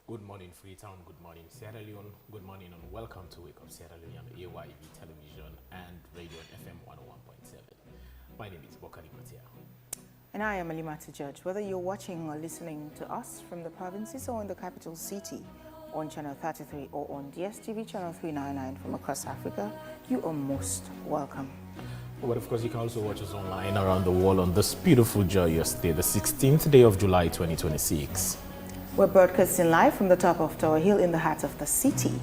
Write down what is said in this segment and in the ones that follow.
Good morning, Freetown. Good morning, Sierra Leone. Good morning, and welcome to Wake Up Sierra Leone on AYV television and radio FM 101.7. My name is Bokari Matia. And I am Alimata Judge. Whether you're watching or listening to us from the provinces or in the capital city, on Channel 33 or on DSTV Channel 399 from across Africa, you are most welcome. But of course, you can also watch us online around the world on this beautiful, joyous day, the 16th day of July 2026. We're broadcasting live from the top of Tower Hill in the heart of the city.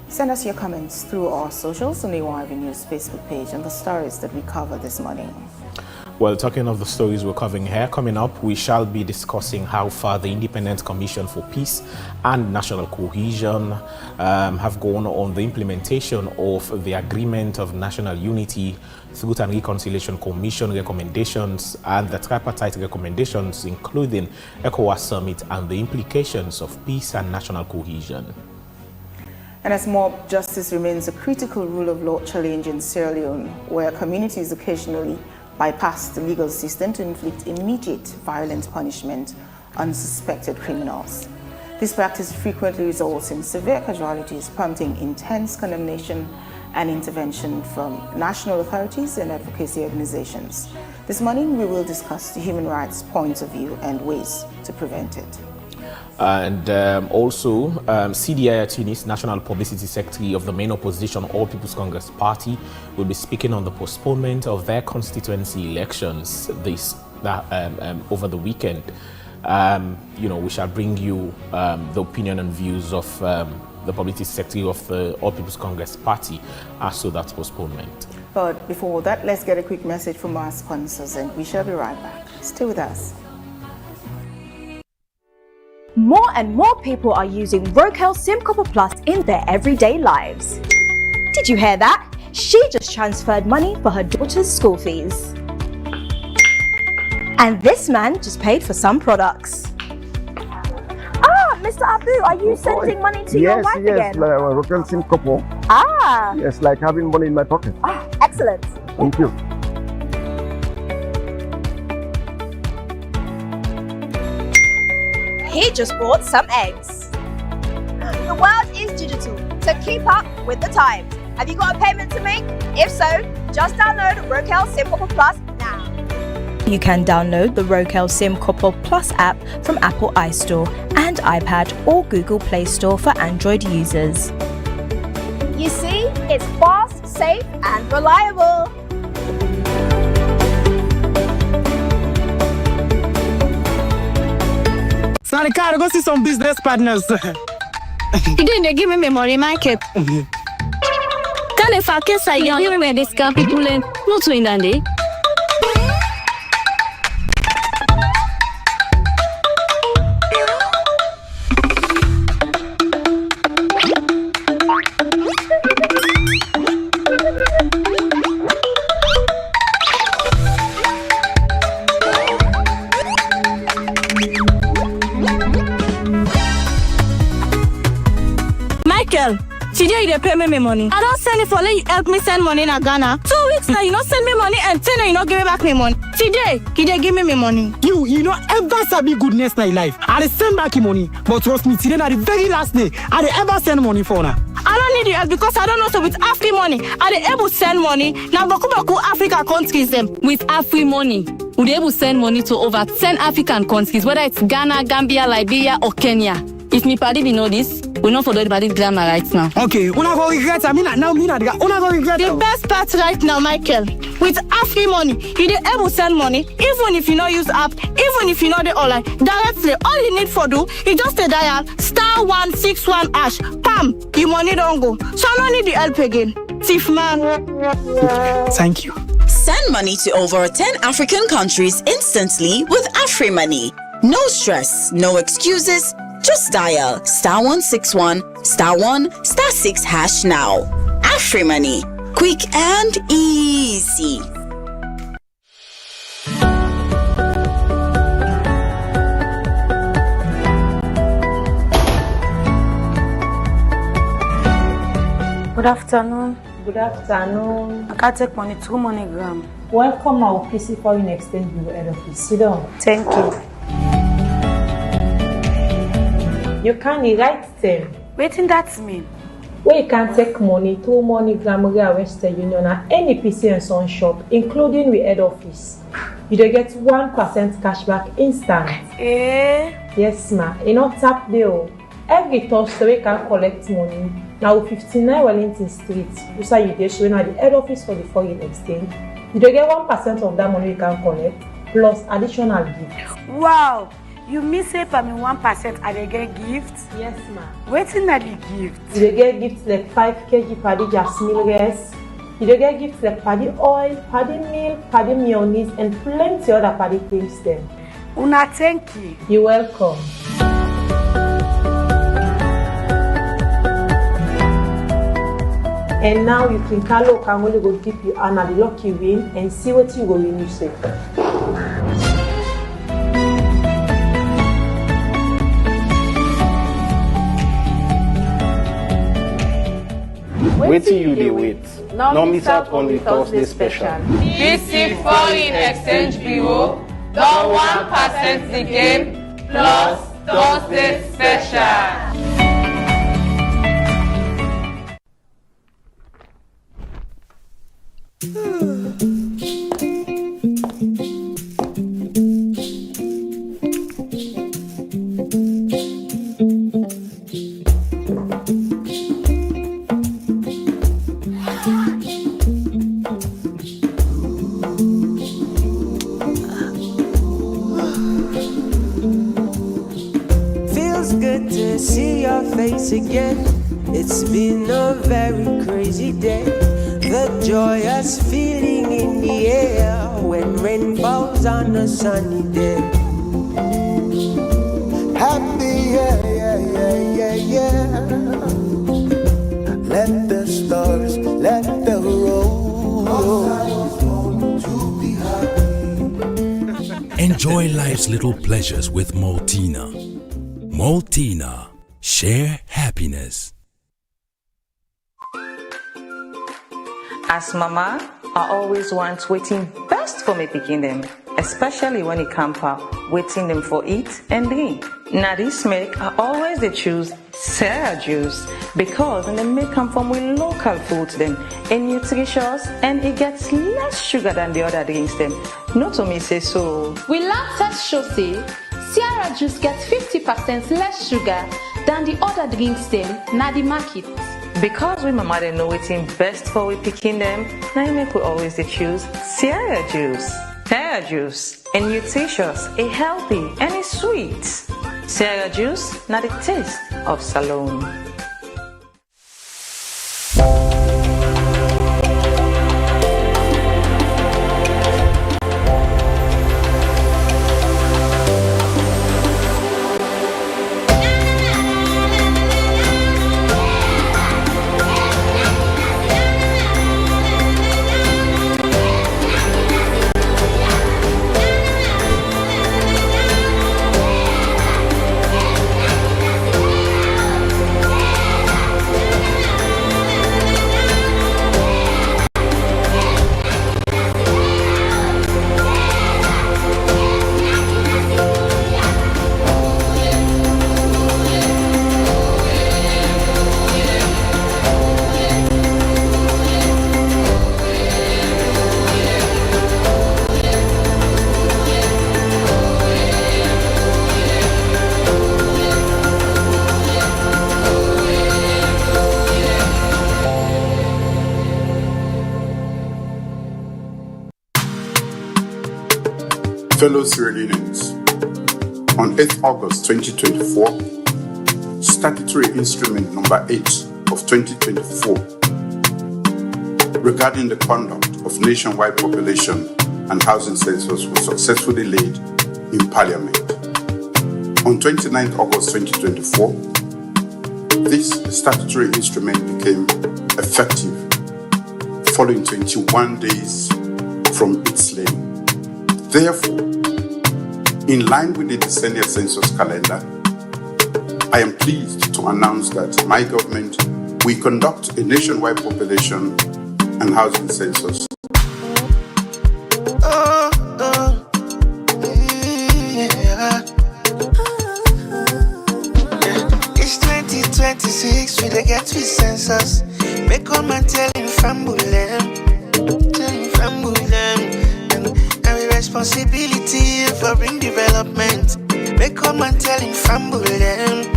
Send us your comments through our socials on the AYV News Facebook page and the stories that we cover this morning. Well, talking of the stories we're covering here, coming up, we shall be discussing how far the Independent Commission for Peace and National Cohesion have gone on the implementation of the Agreement of National Unity, Truth and Reconciliation Commission recommendations and the tripartite recommendations, including ECOWAS Summit and the implications of peace and national cohesion. And as mob justice remains a critical rule of law challenge in Sierra Leone, where communities occasionally bypass the legal system to inflict immediate violent punishment on suspected criminals. This practice frequently results in severe casualties, prompting intense condemnation and intervention from national authorities and advocacy organizations. This morning, we will discuss the human rights point of view and ways to prevent it. And also, CDI Tunis, National Publicity Secretary of the main opposition All People's Congress Party, will be speaking on the postponement of their constituency elections over the weekend. We shall bring you the opinion and views of the Publicity Secretary of the All People's Congress Party as to that postponement. But before that, let's get a quick message from our sponsors and we shall be right back. Stay with us. More and more people are using Wakeup SIM Copper Plus in their everyday lives. Did you hear that? She just transferred money for her daughter's school fees. And this man just paid for some products. Ah, Mr. Abu, are you sending money to your wife again? Yes, Wakeup SIM Copper. Ah. Yes, like having money in my pocket. Ah, excellent. Thank you. He just bought some eggs. The world is digital, so keep up with the times. Have you got a payment to make? If so, just download Wakeup SIM Copper Plus now. You can download the Wakeup SIM Copper Plus app from Apple iStore and iPad or Google Play Store for Android users. You see, it's fast, safe and reliable. Sorry, car, go see some business partners. You didn't give me memory, Michael. Can if I can say you give me discount people in not to in day. Today you pay me my money. I don't send it for let you help me send money in Ghana. 2 weeks now you not send me money and 10 you not give me back my money. Today, give me my money. You know ever sabi goodness in life. I send back your money, but trust me, today na the very last day I ever send money for now. I don't need your help because I don't know so with Afri money. I able send money. Now Baku Africa countries them. With Afri money, we able send money to over 10 African countries, whether it's Ghana, Gambia, Liberia or Kenya. If me party know this, we not follow the party grammar right now. Okay, una go regret. Una go regret. The best part right now, Michael, with Afri money, you dey able send money even if you not use app, even if you know the online directly. All you need for do, you just a dial *161#. Pam, your money don't go. So I don't need the help again. Thief man. Thank you. Send money to over 10 African countries instantly with Afri Money. No stress, no excuses. Just dial *161*1*6# now. Afri Money, quick and easy. Good afternoon. Good afternoon. I can take money, 2 MoneyGram. Welcome our PC Foreign Exchange Bureau head office. Sit down. Thank you. you can write them. Wetin that mean? Where you can take money through MoneyGram or Western Union at any PC and Son shop, including with head office. You dey get 1% cashback instant. Yes, ma. You not tap there. Every Thursday we can collect money. Now 59 Wellington Street. You say you dey showing at the head office for the foreign exchange. You dey get 1% of that money you can collect plus additional gift. Wow! You mean say for me 1% I dey get gifts? Yes, ma. Wetin na the gift? You dey get gifts like 5 kg paddy jasmine rice. You dey get gifts like paddy oil, paddy milk, paddy mayonnaise, and plenty other paddy things them. Una thank you. You're welcome. And now you can call up and only go give you an lucky win and see what you go win you say. Wait till you dey wait. No miss out on the Thursday special. Visit Foreign Exchange Bureau, don 1% the game plus Thursday special. Again, it's been a very crazy day. The joyous feeling in the air when rain falls on a sunny day. Happy, yeah. Let the stars, let the roll. Enjoy life's little pleasures with Maltina. Maltina. Share happiness. As mama, I always want waiting best for me picking them, especially when it comes up waiting them for eat and drink. Now this make I always they choose Sarah juice because they make come from with local foods them and nutritious and it gets less sugar than the other drinks them. Not to me say so. We lab test show say Sierra juice gets 50% less sugar than the other drinks them na the market. Because we mama they know waiting best for we picking them, now make we always they choose Sierra juice. Sierra juice and nutritious, a healthy and it's sweet. Sierra juice, not the taste of Salone. Fellow Sierra Leoneans, on 8th August 2024, Statutory Instrument Number 8 of 2024 regarding the conduct of nationwide population and housing census was successfully laid in Parliament. On 29th August 2024, this statutory instrument became effective following 21 days from its laying. Therefore, in line with the decennial census calendar, I am pleased to announce that my government will conduct a nationwide population and housing census. We dey get with sensors. Make all man tell him fambulem. Tell him fambulem. And we responsibility for bring development. Make all man tell him fambulem.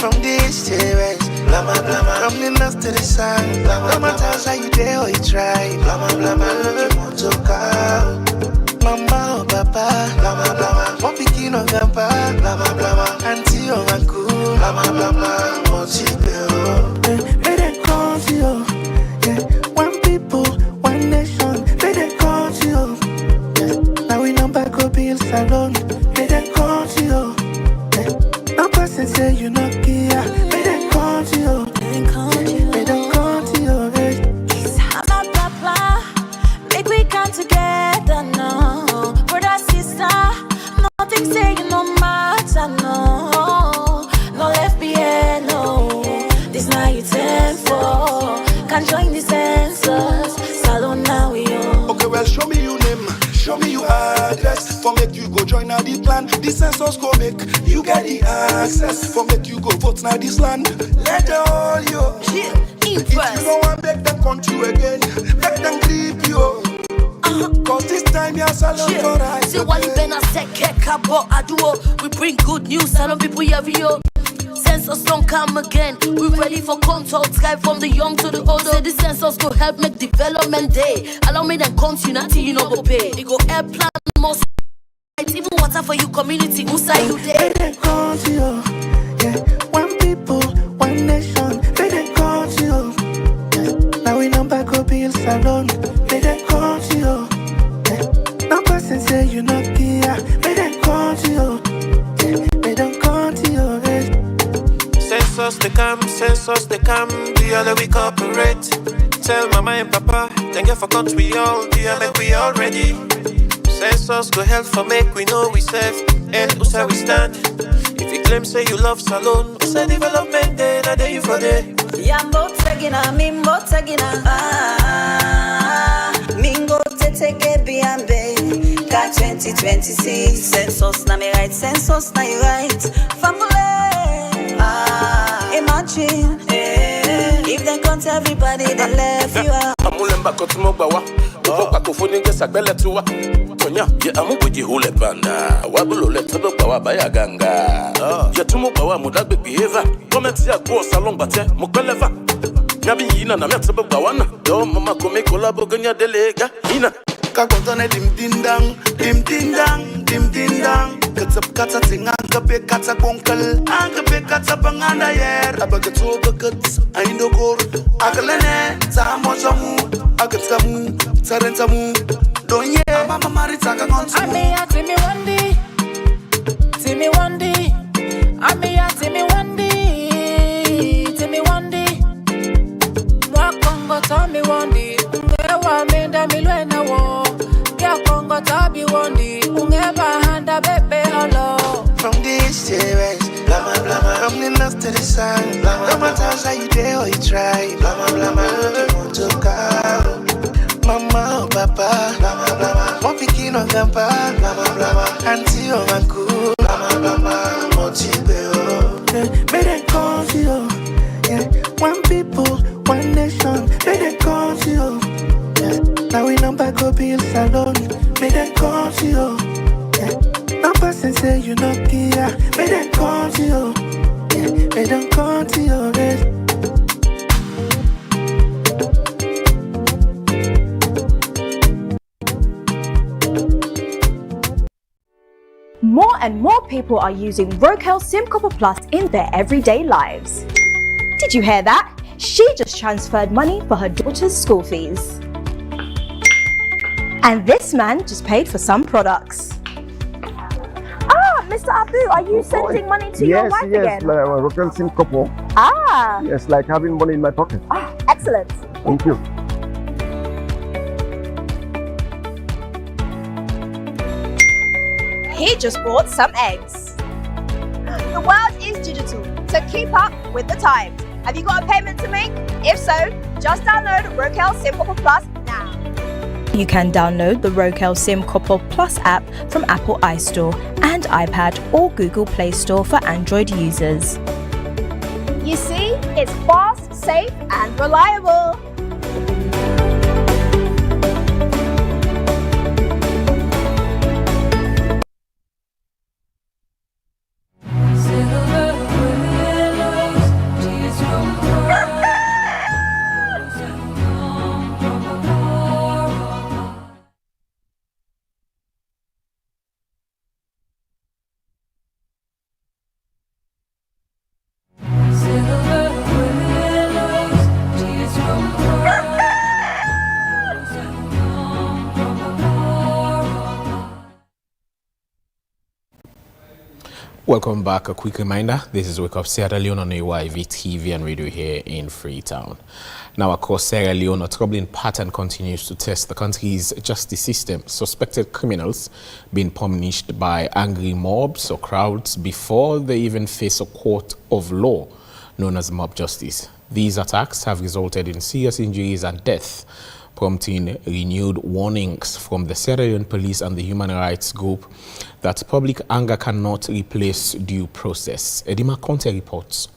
From the east to the west, blama blama. From the north to the south, blama. No matter how you dare or you try, blama blama. You want to call mama or papa, blama blama. One picking or grandpa, blama blama. Auntie or uncle, blama blama. What's it do? May they call you, yeah. One people, one nation. May they call you, yeah. Now we number go build salon. May they call you. No person say you not care. May they call you. May they call you. I'm a papa. Make we come together now. Brother, sister. Nothing saying no matter, no. No left behind, no. This night you 10 for. Can join the census. Salon now we on. Okay, well, show me your name. Show me your address. For make you go join now the plan. The census go make you get the access. For make you go vote now this land. Let the all you. If you don't want make them country again, make them creep you. Cause this time you're salon for right. See what you been a second cabo aduo. We bring good news, salon people here yo. Census don't come again. We ready for contact, sky from the young to the old. Say the census go help make development day. Allow me them continue till you know go pay. They go air plan most even water for you community. Who say you there? May they call you, yeah. One people, one nation. May they call you, yeah. Now we number go build salon. May they call you, yeah. No person say you not care. May they call you, yeah. May they call you, yeah. Census they come, the other we cooperate. Tell mama and papa, then get for country all, the make we all ready. Census go help for make we know we safe, and who say we stand. If you claim say you love salon, who say development day, na day you for day. Yambo tegina, mimbo tegina. Mingo te tege biambe. Got 2026. Census na me right, census na you right. Family. Imagine if they count everybody, they left you out. Amulemba kotumogbawa, upoka kufuni ngesa gbele tuwa. Tonya, ye amubuji hule banda. Wabulole tabogbawa bayaganga. Ye tumogbawa mudagbe behave. Comment ya go salon bate mukeleva. Nyabi yina na metabogbawa na. Do mama kome kolabo ganya delega. Ina Kakotone dim din dang, dim din dang, dim din dang. Katap kata tinga kape kata konkel, kape kata banganda yer. Abagato bagat, aindo gor. Akalene, tamo jamu, agatamu, tarentamu. Donye, mama marita kagonsu. Ame ya timi wandi, timi wandi. Ame ya timi wandi, timi wandi. Mwa kongo tami wandi, ungewa menda milwena wo. Ya kongo tabi wandi, ungeba handa bebe holo. From the east to the west, blama blama. From the north to the south, blama. No matter how you dare or you try, blama blama. You want to call mama or papa, blama blama. One picking or grandpa, blama blama. Auntie or uncle, blama blama. What's it do? May they call you, yeah. One people, one nation. May they call you, yeah. Now we number go build salon. May they call you, yeah. No person say you not care. May they call you, yeah. May they call you, yeah. More and more people are using Wakeup SIM Copper Plus in their everyday lives. Did you hear that? She just transferred money for her daughter's school fees. And this man just paid for some products. Ah, Mr. Abu, are you sending money to your wife again? Yes, like a Wakeup SIM couple. Ah. Yes, like having money in my pocket. Ah, excellent. Thank you. He just bought some eggs. The world is digital, so keep up with the times. Have you got a payment to make? If so, just download Wakeup SIM Copper Plus now. You can download the Wakeup SIM Couple Plus app from Apple iStore and iPad or Google Play Store for Android users. You see, it's fast, safe, and reliable. Welcome back. A quick reminder, this is Wakeup Sierra Leone on AYV TV and radio here in Freetown. Now, across Sierra Leone, a troubling pattern continues to test the country's justice system. Suspected criminals being punished by angry mobs or crowds before they even face a court of law, known as mob justice. These attacks have resulted in serious injuries and death, prompting renewed warnings from the Sierra Leone police and the human rights group that public anger cannot replace due process. Edima Conte reports.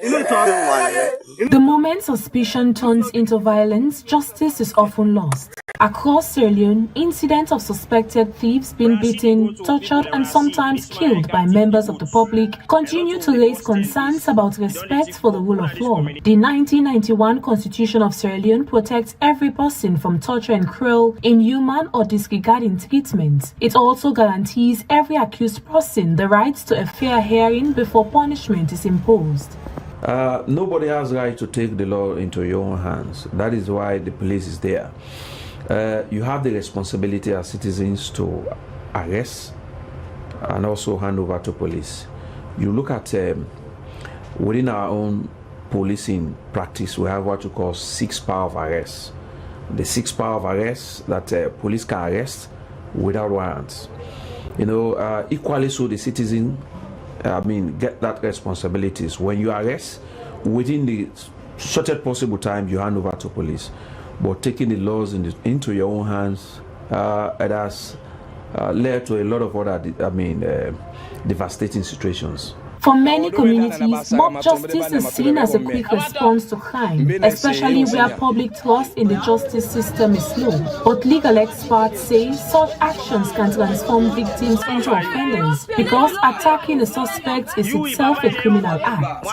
The moment suspicion turns into violence, justice is often lost. Across Sierra Leone, incidents of suspected thieves being beaten, tortured, and sometimes killed by members of the public continue to raise concerns about respect for the rule of law. The 1991 Constitution of Sierra Leone protects every person from torture and cruel, inhuman, or disregarding treatment. It also guarantees every accused person the right to a fair hearing before punishment is imposed. Nobody has right to take the law into your own hands. That is why the police is there. You have the responsibility as citizens to arrest and also hand over to police. You look at within our own policing practice, we have what we call 6 power of arrest. The 6 power of arrest that police can arrest without warrants. You know, equally so the citizen get that responsibilities. When you arrest, within the shortest possible time, you hand over to police. But taking the laws into your own hands, it has led to a lot of other, devastating situations. For many communities, mob justice is seen as a quick response to crime, especially where public trust in the justice system is low. But legal experts say such actions can transform victims into offenders because attacking a suspect is itself a criminal act.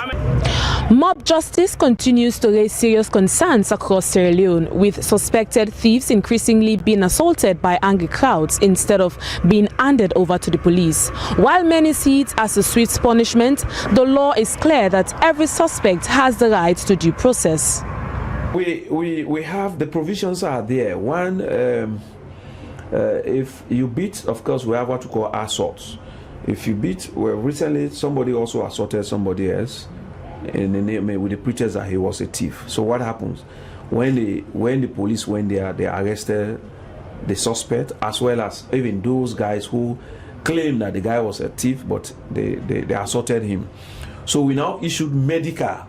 Mob justice continues to raise serious concerns across Sierra Leone, with suspected thieves increasingly being assaulted by angry crowds instead of being handed over to the police. While many see it as a swift punishment, the law is clear that every suspect has the right to due process. We have the provisions are there. One, if you beat, of course, we have what we call assaults. If you beat, well, recently somebody also assaulted somebody else in the name with the pretense that he was a thief. So what happens when the police went there? They arrested the suspect as well as even those guys who claimed that the guy was a thief, but they assaulted him. So we now issued medical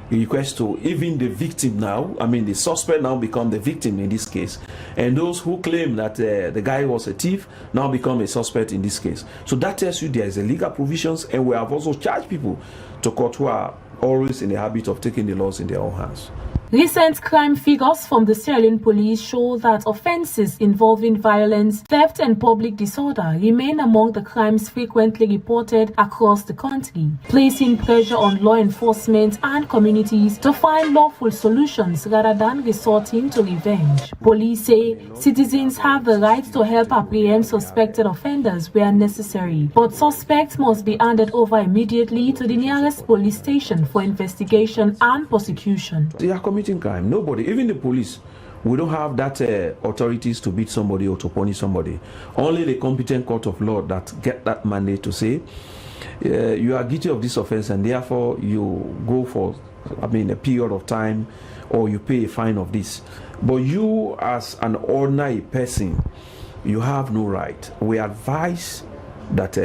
request to even the victim now. The suspect now become the victim in this case, and those who claim that the guy was a thief now become a suspect in this case. So that tells you there is a legal provisions, and we have also charged people to court who are always in the habit of taking the laws in their own hands. Recent crime figures from the Sierra Leone police show that offences involving violence, theft and public disorder remain among the crimes frequently reported across the country, placing pressure on law enforcement and communities to find lawful solutions rather than resorting to revenge. Police say citizens have the right to help apprehend suspected offenders where necessary, but suspects must be handed over immediately to the nearest police station for investigation and prosecution. They are committing crime. Nobody, even the police, we don't have that authorities to beat somebody or to punish somebody. Only the competent court of law that get that mandate to say you are guilty of this offense and therefore you go for a period of time or you pay a fine of this. But you as an ordinary person, you have no right. We advise that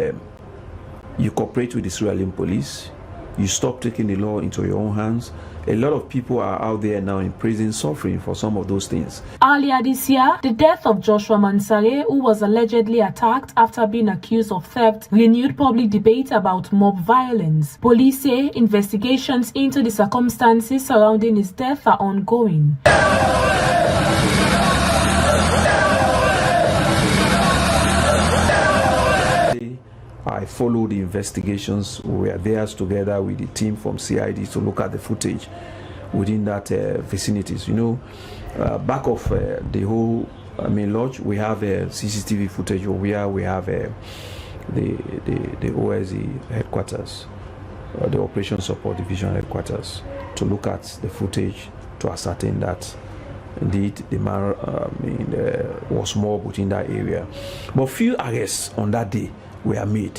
you cooperate with the Sierra Leone police, you stop taking the law into your own hands, A lot of people are out there now in prison suffering for some of those things. Earlier this year, the death of Joshua Mansare, who was allegedly attacked after being accused of theft, renewed public debate about mob violence. Police say investigations into the circumstances surrounding his death are ongoing. I followed the investigations. We were there together with the team from CID to look at the footage within that vicinities. You know, back of the whole main lodge, we have CCTV footage where we have the OSE headquarters, the Operation Support Division headquarters, to look at the footage to ascertain that indeed the man was mobbed within that area. But few arrests on that day were made,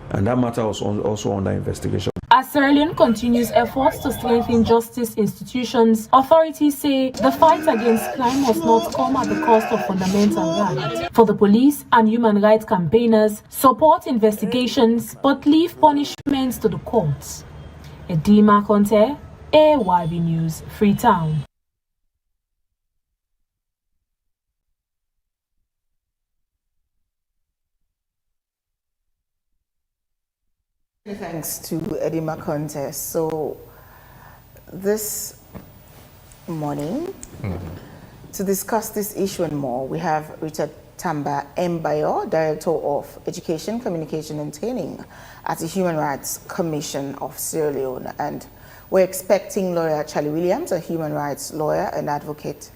and that matter was also under investigation. As Sierra Leone continues efforts to strengthen justice institutions, authorities say the fight against crime must not come at the cost of fundamental rights. For the police and human rights campaigners, support investigations but leave punishments to the courts. Edima Conte, AYV News, Freetown. Thanks to Eddie Maconte. So this morning, to discuss this issue and more, we have Richard Tamba Mbayo, Director of Education, Communication and Training at the Human Rights Commission of Sierra Leone. And we're expecting lawyer Charlie Williams, a human rights lawyer and advocate.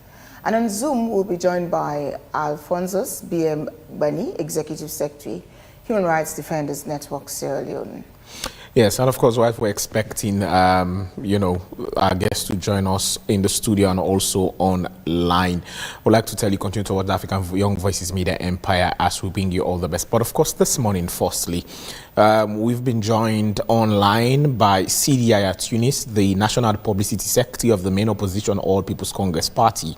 And on Zoom, we'll be joined by Alphonsus B.M. Bani, Executive Secretary, Human Rights Defenders Network, Sierra Leone. Yes, and of course, wife, we're expecting, you know, our guests to join us in the studio and also online. We'd like to tell you, continue to watch the African Young Voices Media Empire as we bring you all the best. But of course, this morning, firstly, we've been joined online by CDI Tunis, the National Publicity Secretary of the main opposition All People's Congress Party.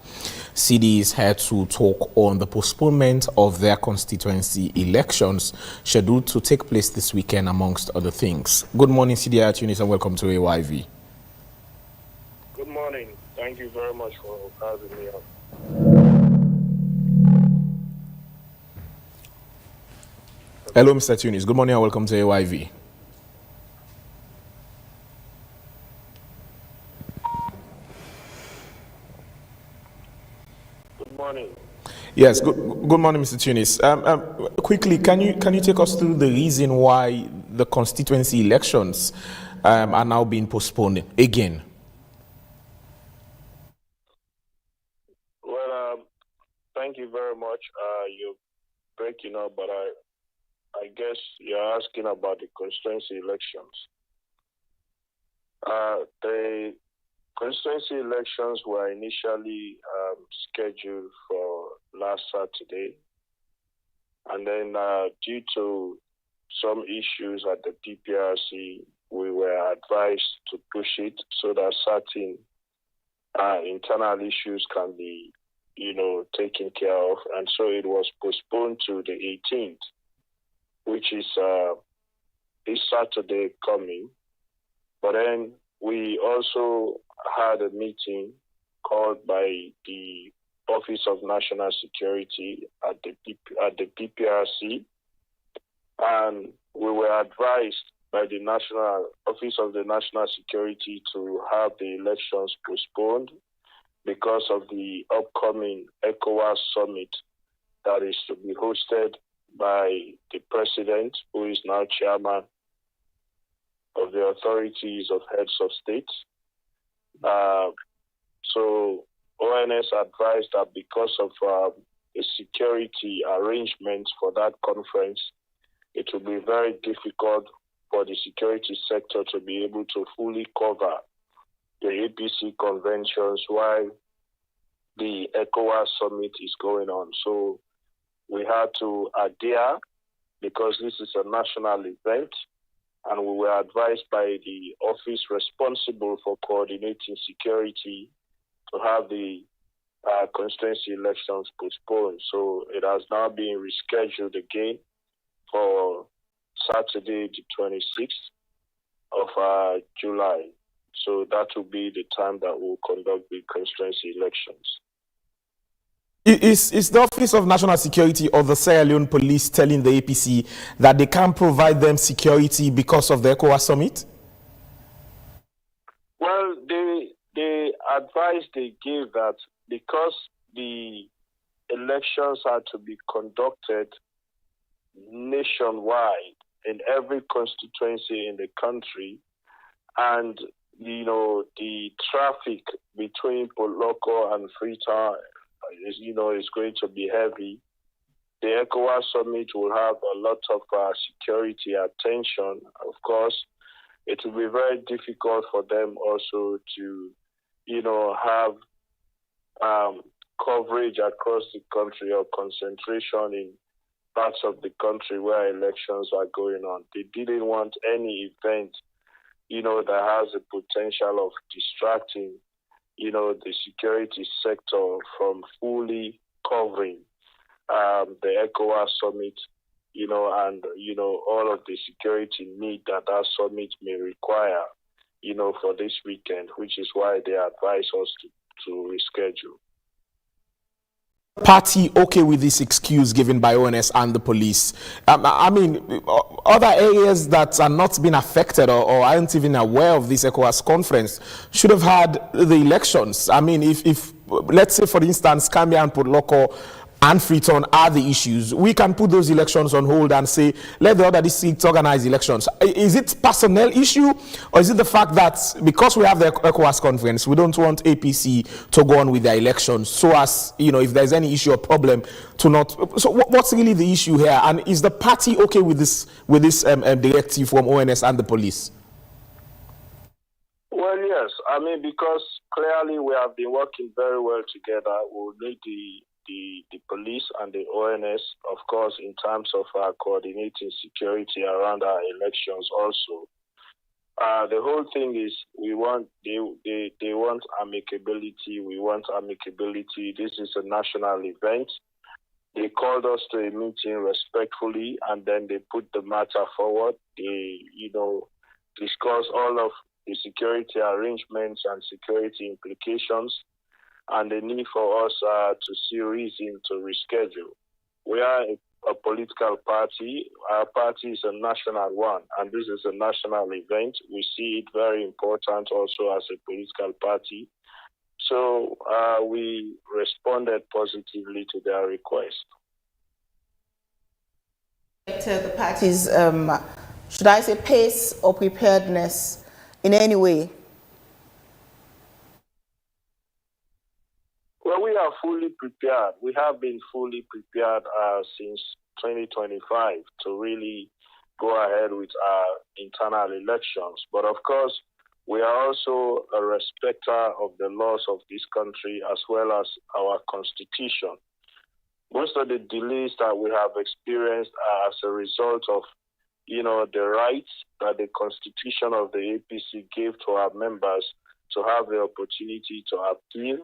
CD is here to talk on the postponement of their constituency elections scheduled to take place this weekend, amongst other things. Good morning, CDI Tunis, and welcome to AYV. Good morning. Thank you very much for having me on. Hello, Mr. Tunis. Good morning and welcome to AYV. Good morning. Yes, good morning, Mr. Tunis. Quickly, can you take us through the reason why the constituency elections are now being postponed again? Well, thank you very much. You're breaking up, but I guess you're asking about the constituency elections. The constituency elections were initially scheduled for last Saturday, and then due to some issues at the PPRC, we were advised to push it so that certain internal issues can be, taken care of, and so it was postponed to the 18th, which is this Saturday coming. But then we also had a meeting called by the Office of National Security at the PPRC, and we were advised by the Office of the National Security to have the elections postponed because of the upcoming ECOWAS summit that is to be hosted by the president, who is now chairman of the authorities of heads of states. So ONS advised that because of the security arrangements for that conference, it will be very difficult for the security sector to be able to fully cover the APC conventions while the ECOWAS summit is going on. So we had to adhere because this is a national event, and we were advised by the office responsible for coordinating security to have the constituency elections postponed. So it has now been rescheduled again for Saturday, the 26th of July. So that will be the time that we'll conduct the constituency elections. Is the Office of National Security or the Sierra Leone Police telling the APC that they can't provide them security because of the ECOWAS summit? Well, the advice they give that because the elections are to be conducted nationwide in every constituency in the country, and the traffic between Poloko and Freetown is going to be heavy. The ECOWAS summit will have a lot of security attention. Of course, it will be very difficult for them also to, have coverage across the country or concentration in parts of the country where elections are going on. They didn't want any event, that has a potential of distracting, the security sector from fully covering the ECOWAS summit, and, all of the security need that summit may require, for this weekend, which is why they advise us to reschedule. Party okay with this excuse given by ONS and the police? I mean, other areas that are not being affected or aren't even aware of this ECOWAS conference should have had the elections. I mean, if let's say, for instance, Kambia and Podloko and Freetown are the issues, we can put those elections on hold and say, let the other districts organize elections. Is it personnel issue, or is it the fact that because we have the ECOWAS conference, we don't want APC to go on with their elections, so as, if there's any issue or problem to not... So what's really the issue here? And is the party okay with this directive from ONS and the police? Well, yes. I mean, because clearly we have been working very well together. We'll need the police and the ONS, of course, in terms of coordinating security around our elections also. The whole thing is they want amicability. We want amicability. This is a national event. They called us to a meeting respectfully, and then they put the matter forward. They, discuss all of the security arrangements and security implications, and the need for us to see reason to reschedule. We are a political party. Our party is a national one, and this is a national event. We see it very important also as a political party. So we responded positively to their request. The party's, should I say, pace or preparedness in any way? Well, we are fully prepared. We have been fully prepared since 2025 to really go ahead with our internal elections. But of course, we are also a respecter of the laws of this country as well as our constitution. Most of the delays that we have experienced are as a result of, the rights that the constitution of the APC gave to our members to have the opportunity to appeal,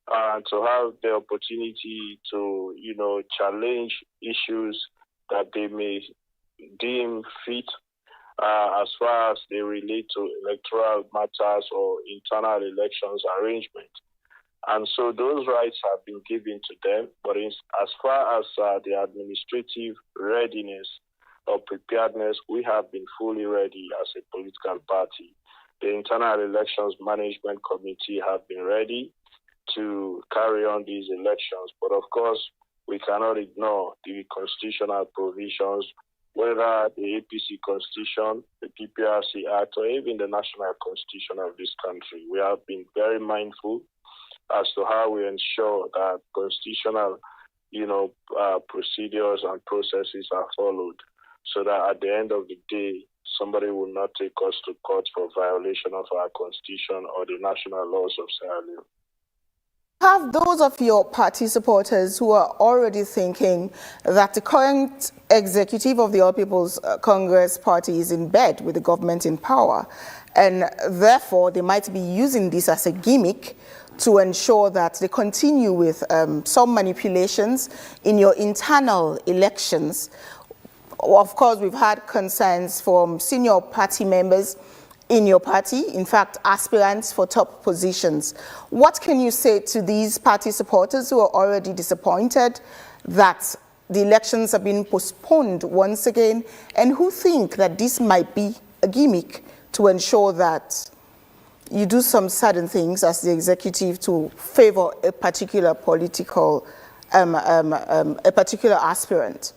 to have the opportunity to, challenge issues that they may deem fit as far as they relate to electoral matters or internal elections arrangement. And so those rights have been given to them, but as far as the administrative readiness or preparedness, we have been fully ready as a political party. The Internal Elections Management Committee have been ready to carry on these elections. But of course, we cannot ignore the constitutional provisions, whether the APC Constitution, the PPRC Act, or even the National Constitution of this country. We have been very mindful as to how we ensure that constitutional, procedures and processes are followed, so that at the end of the day, somebody will not take us to court for violation of our constitution or the national laws of Sierra Leone. Have those of your party supporters who are already thinking that the current executive of the All People's Congress Party is in bed with the government in power, and therefore they might be using this as a gimmick to ensure that they continue with some manipulations in your internal elections? Of course, we've had concerns from senior party members in your party, in fact, aspirants for top positions. What can you say to these party supporters who are already disappointed that the elections have been postponed once again, and who think that this might be a gimmick to ensure that you do some certain things as the executive to favor a particular political, a particular aspirant?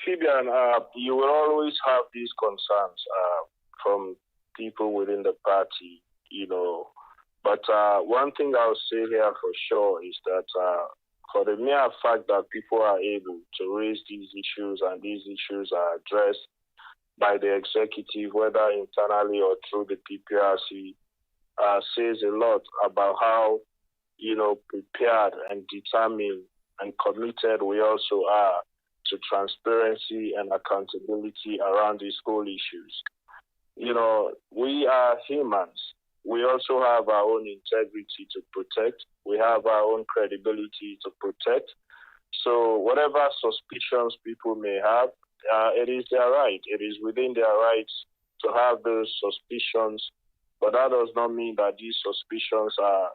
Fabian, you will always have these concerns from people within the party, But one thing I'll say here for sure is that for the mere fact that people are able to raise these issues and these issues are addressed by the executive, whether internally or through the PPRC, says a lot about how, prepared and determined and committed we also are to transparency and accountability around these whole issues. We are humans. We also have our own integrity to protect. We have our own credibility to protect. So whatever suspicions people may have, it is their right. It is within their rights to have those suspicions, but that does not mean that these suspicions are,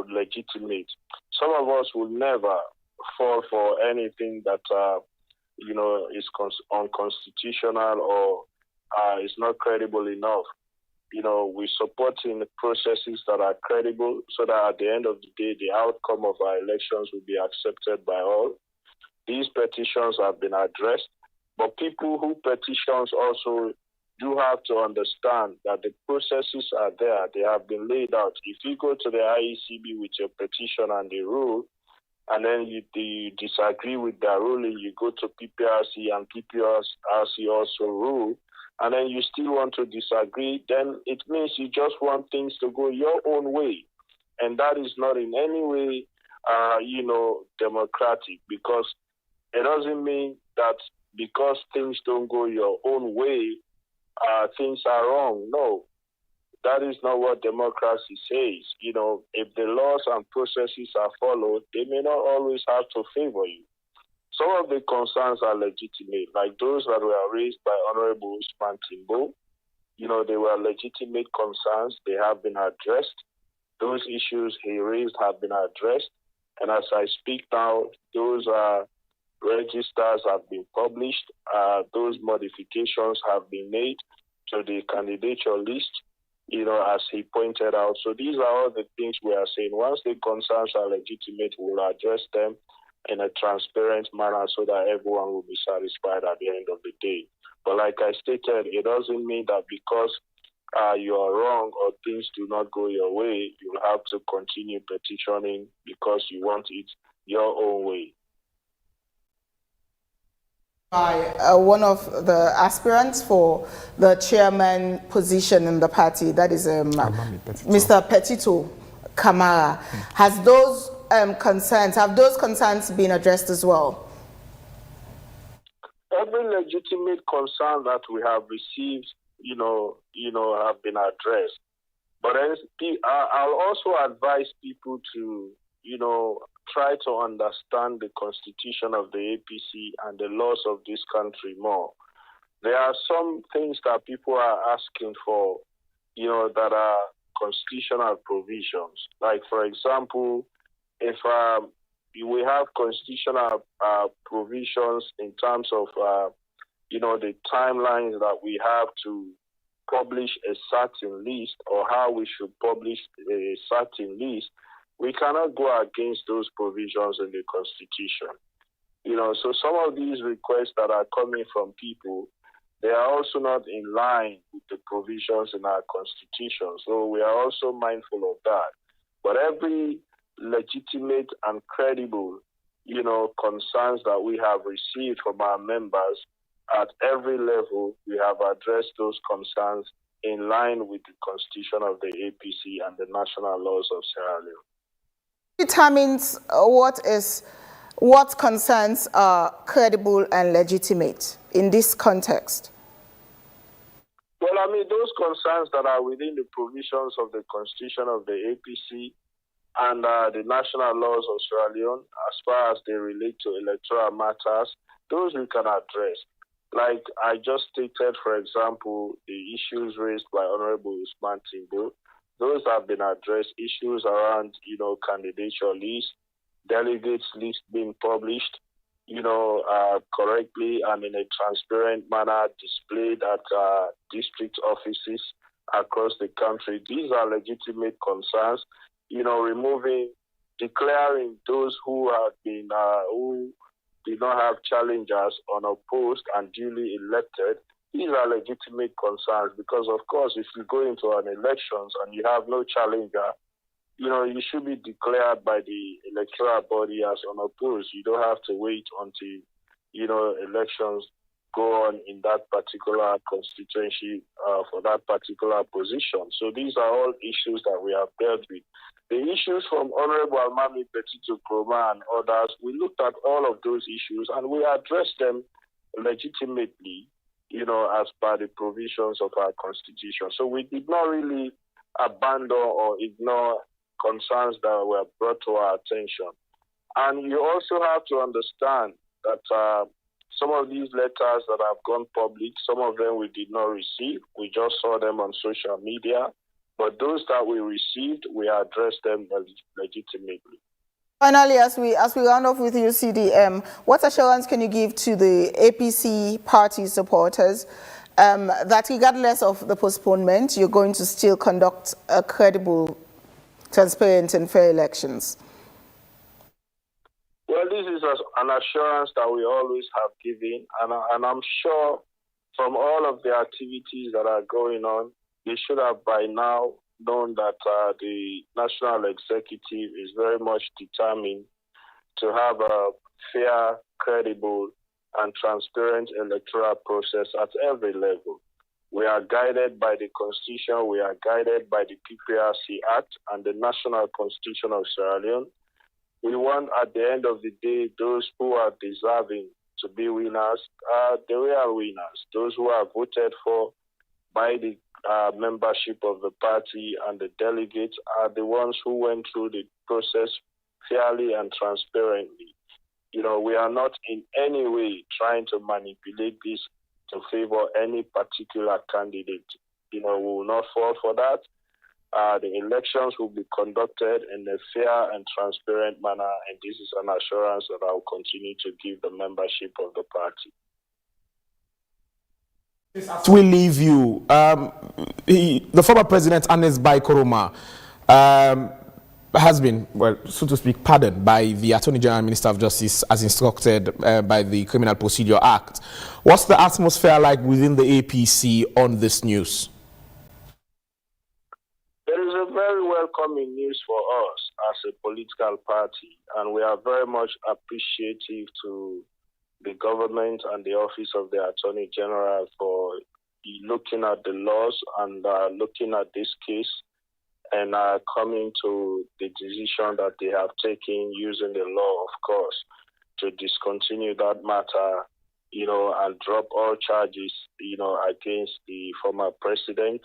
legitimate. Some of us will never fall for anything that, is unconstitutional or is not credible enough. We support in processes that are credible so that at the end of the day, the outcome of our elections will be accepted by all. These petitions have been addressed, but people who petitions also do have to understand that the processes are there. They have been laid out. If you go to the IECB with your petition and the rule, and then you disagree with their ruling, you go to PPRC and PPRC also rule, and then you still want to disagree, then it means you just want things to go your own way. And that is not in any way, democratic, because it doesn't mean that because things don't go your own way, things are wrong. No, that is not what democracy says. If the laws and processes are followed, they may not always have to favor you. Some of the concerns are legitimate, like those that were raised by Honorable Usman Timbo. They were legitimate concerns. They have been addressed. Those issues he raised have been addressed. And as I speak now, those registers have been published. Those modifications have been made to the candidature list, as he pointed out. So these are all the things we are saying. Once the concerns are legitimate, we'll address them in a transparent manner so that everyone will be satisfied at the end of the day. But like I stated, it doesn't mean that because you are wrong or things do not go your way, you'll have to continue petitioning because you want it your own way. By one of the aspirants for the chairman position in the party, that is Mr. Petito Kamara. Has those have those concerns been addressed as well? Every legitimate concern that we have received, have been addressed. But I'll also advise people to, try to understand the constitution of the APC and the laws of this country more. There are some things that people are asking for, that are constitutional provisions. Like, for example, if we have constitutional provisions in terms of, the timelines that we have to publish a certain list or how we should publish a certain list, we cannot go against those provisions in the Constitution. So some of these requests that are coming from people, they are also not in line with the provisions in our Constitution. So we are also mindful of that. But every legitimate and credible, concerns that we have received from our members at every level, we have addressed those concerns in line with the Constitution of the APC and the national laws of Sierra Leone. Determines what concerns are credible and legitimate in this context? Well, those concerns that are within the provisions of the Constitution of the APC and the national laws of Sierra Leone, as far as they relate to electoral matters, those we can address. Like I just stated, for example, the issues raised by Honorable Usman Timbo, those have been addressed. Issues around, candidature list, delegates list being published, correctly and in a transparent manner displayed at district offices across the country. These are legitimate concerns. Declaring those who have been, who did not have challengers unopposed and duly elected. These are legitimate concerns because, of course, if you go into an elections and you have no challenger, you should be declared by the electoral body as unopposed. You don't have to wait until, elections go on in that particular constituency for that particular position. So these are all issues that we have dealt with. The issues from Honorable Almami Petito Kroma and others, we looked at all of those issues and we addressed them legitimately, as per the provisions of our constitution. So we did not really abandon or ignore concerns that were brought to our attention. And you also have to understand that some of these letters that have gone public, some of them we did not receive. We just saw them on social media. But those that we received, we addressed them legitimately. Finally, as we round off with you, CDM, what assurance can you give to the APC party supporters that regardless of the postponement, you're going to still conduct a credible, transparent and fair elections? Well, this is an assurance that we always have given, and I'm sure from all of the activities that are going on, they should have by now known that the National Executive is very much determined to have a fair, credible, and transparent electoral process at every level. We are guided by the Constitution, we are guided by the PPRC Act and the National Constitution of Sierra Leone. We want, at the end of the day, those who are deserving to be winners are the real winners. Those who are voted for by the membership of the party and the delegates are the ones who went through the process fairly and transparently. We are not in any way trying to manipulate this to favor any particular candidate. We will not fall for that. The elections will be conducted in a fair and transparent manner, and this is an assurance that I will continue to give the membership of the party. As we leave you, the former president, Anes Bai Koroma, has been, well, so to speak, pardoned by the Attorney General and Minister of Justice as instructed by the Criminal Procedure Act. What's the atmosphere like within the APC on this news? There is a very welcoming news for us as a political party, and we are very much appreciative to the government and the Office of the Attorney General for looking at the laws and looking at this case and coming to the decision that they have taken using the law, of course, to discontinue that matter, and drop all charges, against the former president,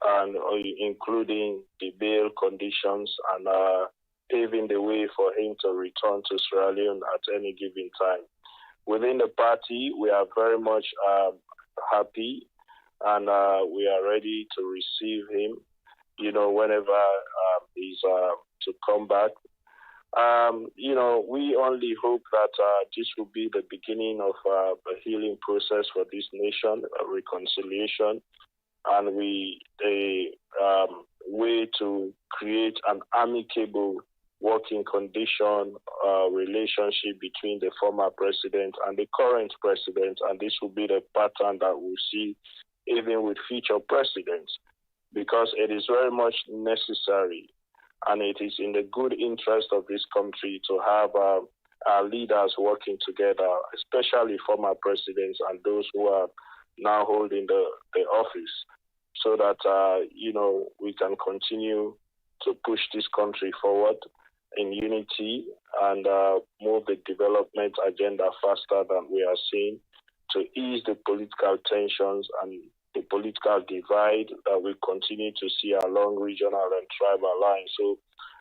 and including the bail conditions and paving the way for him to return to Sierra Leone at any given time. Within the party, we are very much happy and we are ready to receive him, whenever he's to come back. We only hope that this will be the beginning of a healing process for this nation, a reconciliation, and a way to create an amicable working condition relationship between the former president and the current president, and this will be the pattern that we'll see even with future presidents, because it is very much necessary and it is in the good interest of this country to have our leaders working together, especially former presidents and those who are now holding the office, so that we can continue to push this country forward in unity and move the development agenda faster than we are seeing, to ease the political tensions and the political divide that we continue to see along regional and tribal lines. So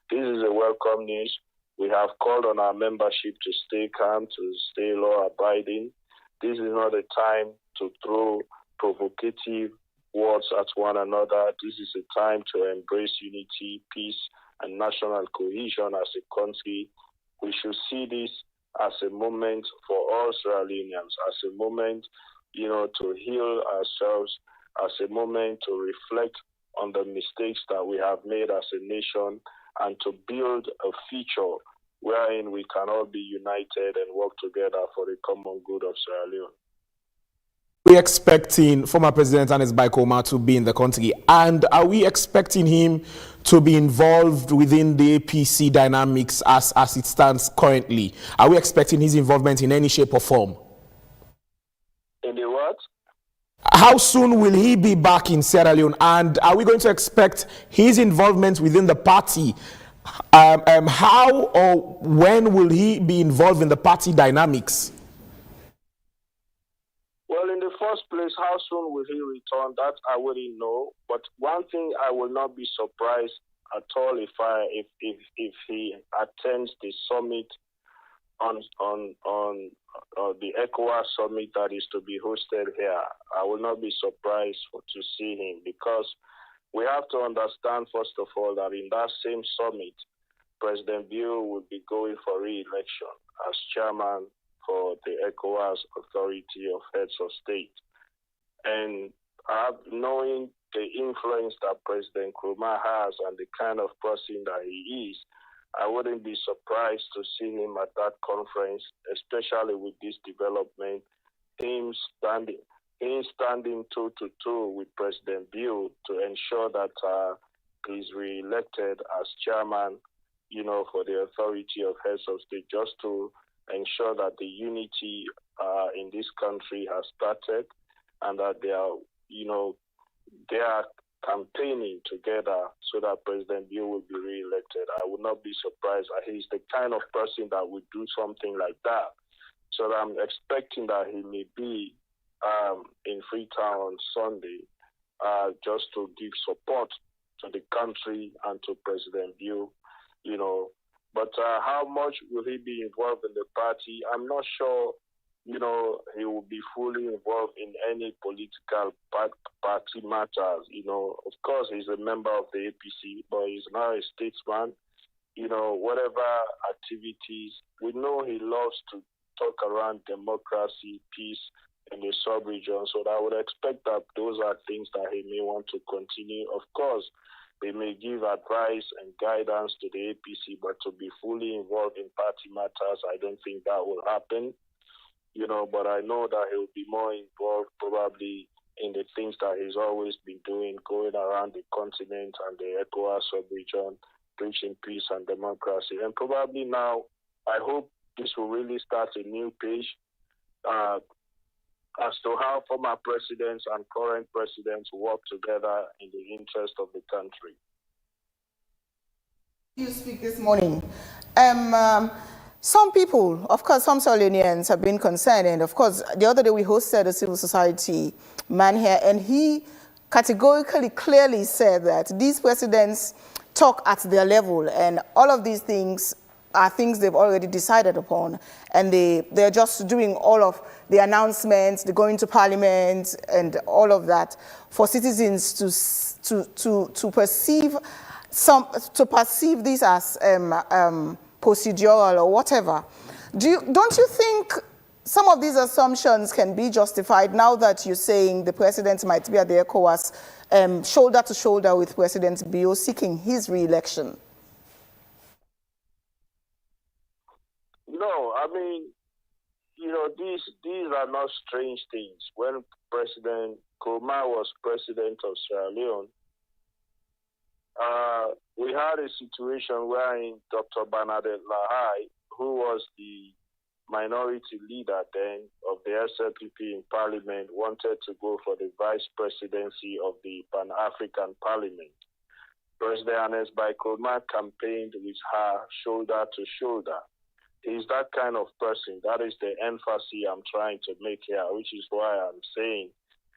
this is a welcome news. We have called on our membership to stay calm, to stay law-abiding. This is not a time to throw provocative words at one another. This is a time to embrace unity, peace, and national cohesion as a country. We should see this as a moment for all Sierra Leoneans, as a moment, to heal ourselves, as a moment to reflect on the mistakes that we have made as a nation, and to build a future wherein we can all be united and work together for the common good of Sierra Leone. We're expecting former President Ernest Bai Koroma to be in the country, and are we expecting him to be involved within the APC dynamics as it stands currently? Are we expecting his involvement in any shape or form? In the what? How soon will he be back in Sierra Leone, and are we going to expect his involvement within the party? How or when will he be involved in the party dynamics? Well, in the first place, how soon will he return? That I wouldn't know. But one thing I will not be surprised at all if he attends the summit on the ECOWAS summit that is to be hosted here. I will not be surprised to see him, because we have to understand, first of all, that in that same summit, President Bio will be going for re-election as chairman for the ECOWAS Authority of Heads of State. And knowing the influence that President Nkrumah has and the kind of person that he is, I wouldn't be surprised to see him at that conference, especially with this development, him standing toe-to-toe with President Bio to ensure that he's re-elected as chairman, for the Authority of Heads of State, just to ensure that the unity in this country has started, and that they are campaigning together so that President Bio will be re-elected. I would not be surprised. He's the kind of person that would do something like that. So I'm expecting that he may be in Freetown on Sunday, just to give support to the country and to President Bio, But how much will he be involved in the party? I'm not sure, he will be fully involved in any political party matters. Of course, he's a member of the APC, but he's now a statesman. Whatever activities, we know he loves to talk around democracy, peace in the sub-region. So I would expect that those are things that he may want to continue. Of course, they may give advice and guidance to the APC, but to be fully involved in party matters, I don't think that will happen. But I know that he'll be more involved probably in the things that he's always been doing, going around the continent and the ECOWAS sub-region, preaching peace and democracy. And probably now, I hope this will really start a new page as to how former presidents and current presidents work together in the interest of the country. You speak this morning. Some people, of course, some Sierra Leoneans have been concerned, and of course, the other day we hosted a civil society man here, and he categorically, clearly said that these presidents talk at their level, and all of these things are things they've already decided upon, and they're just doing all of the announcements, they're going to parliament, and all of that for citizens to perceive this as procedural or whatever. Don't you think some of these assumptions can be justified now that you're saying the president might be at the ECOWAS shoulder to shoulder with President Bio seeking his re-election? No, I mean, these are not strange things. When President Nkrumah was president of Sierra Leone, we had a situation wherein Dr. Bernadette Lahai, who was the minority leader then of the SLPP in Parliament, wanted to go for the vice presidency of the Pan-African Parliament. President Ernest Bai Koroma campaigned with her shoulder to shoulder. He's that kind of person. That is the emphasis I'm trying to make here, which is why I'm saying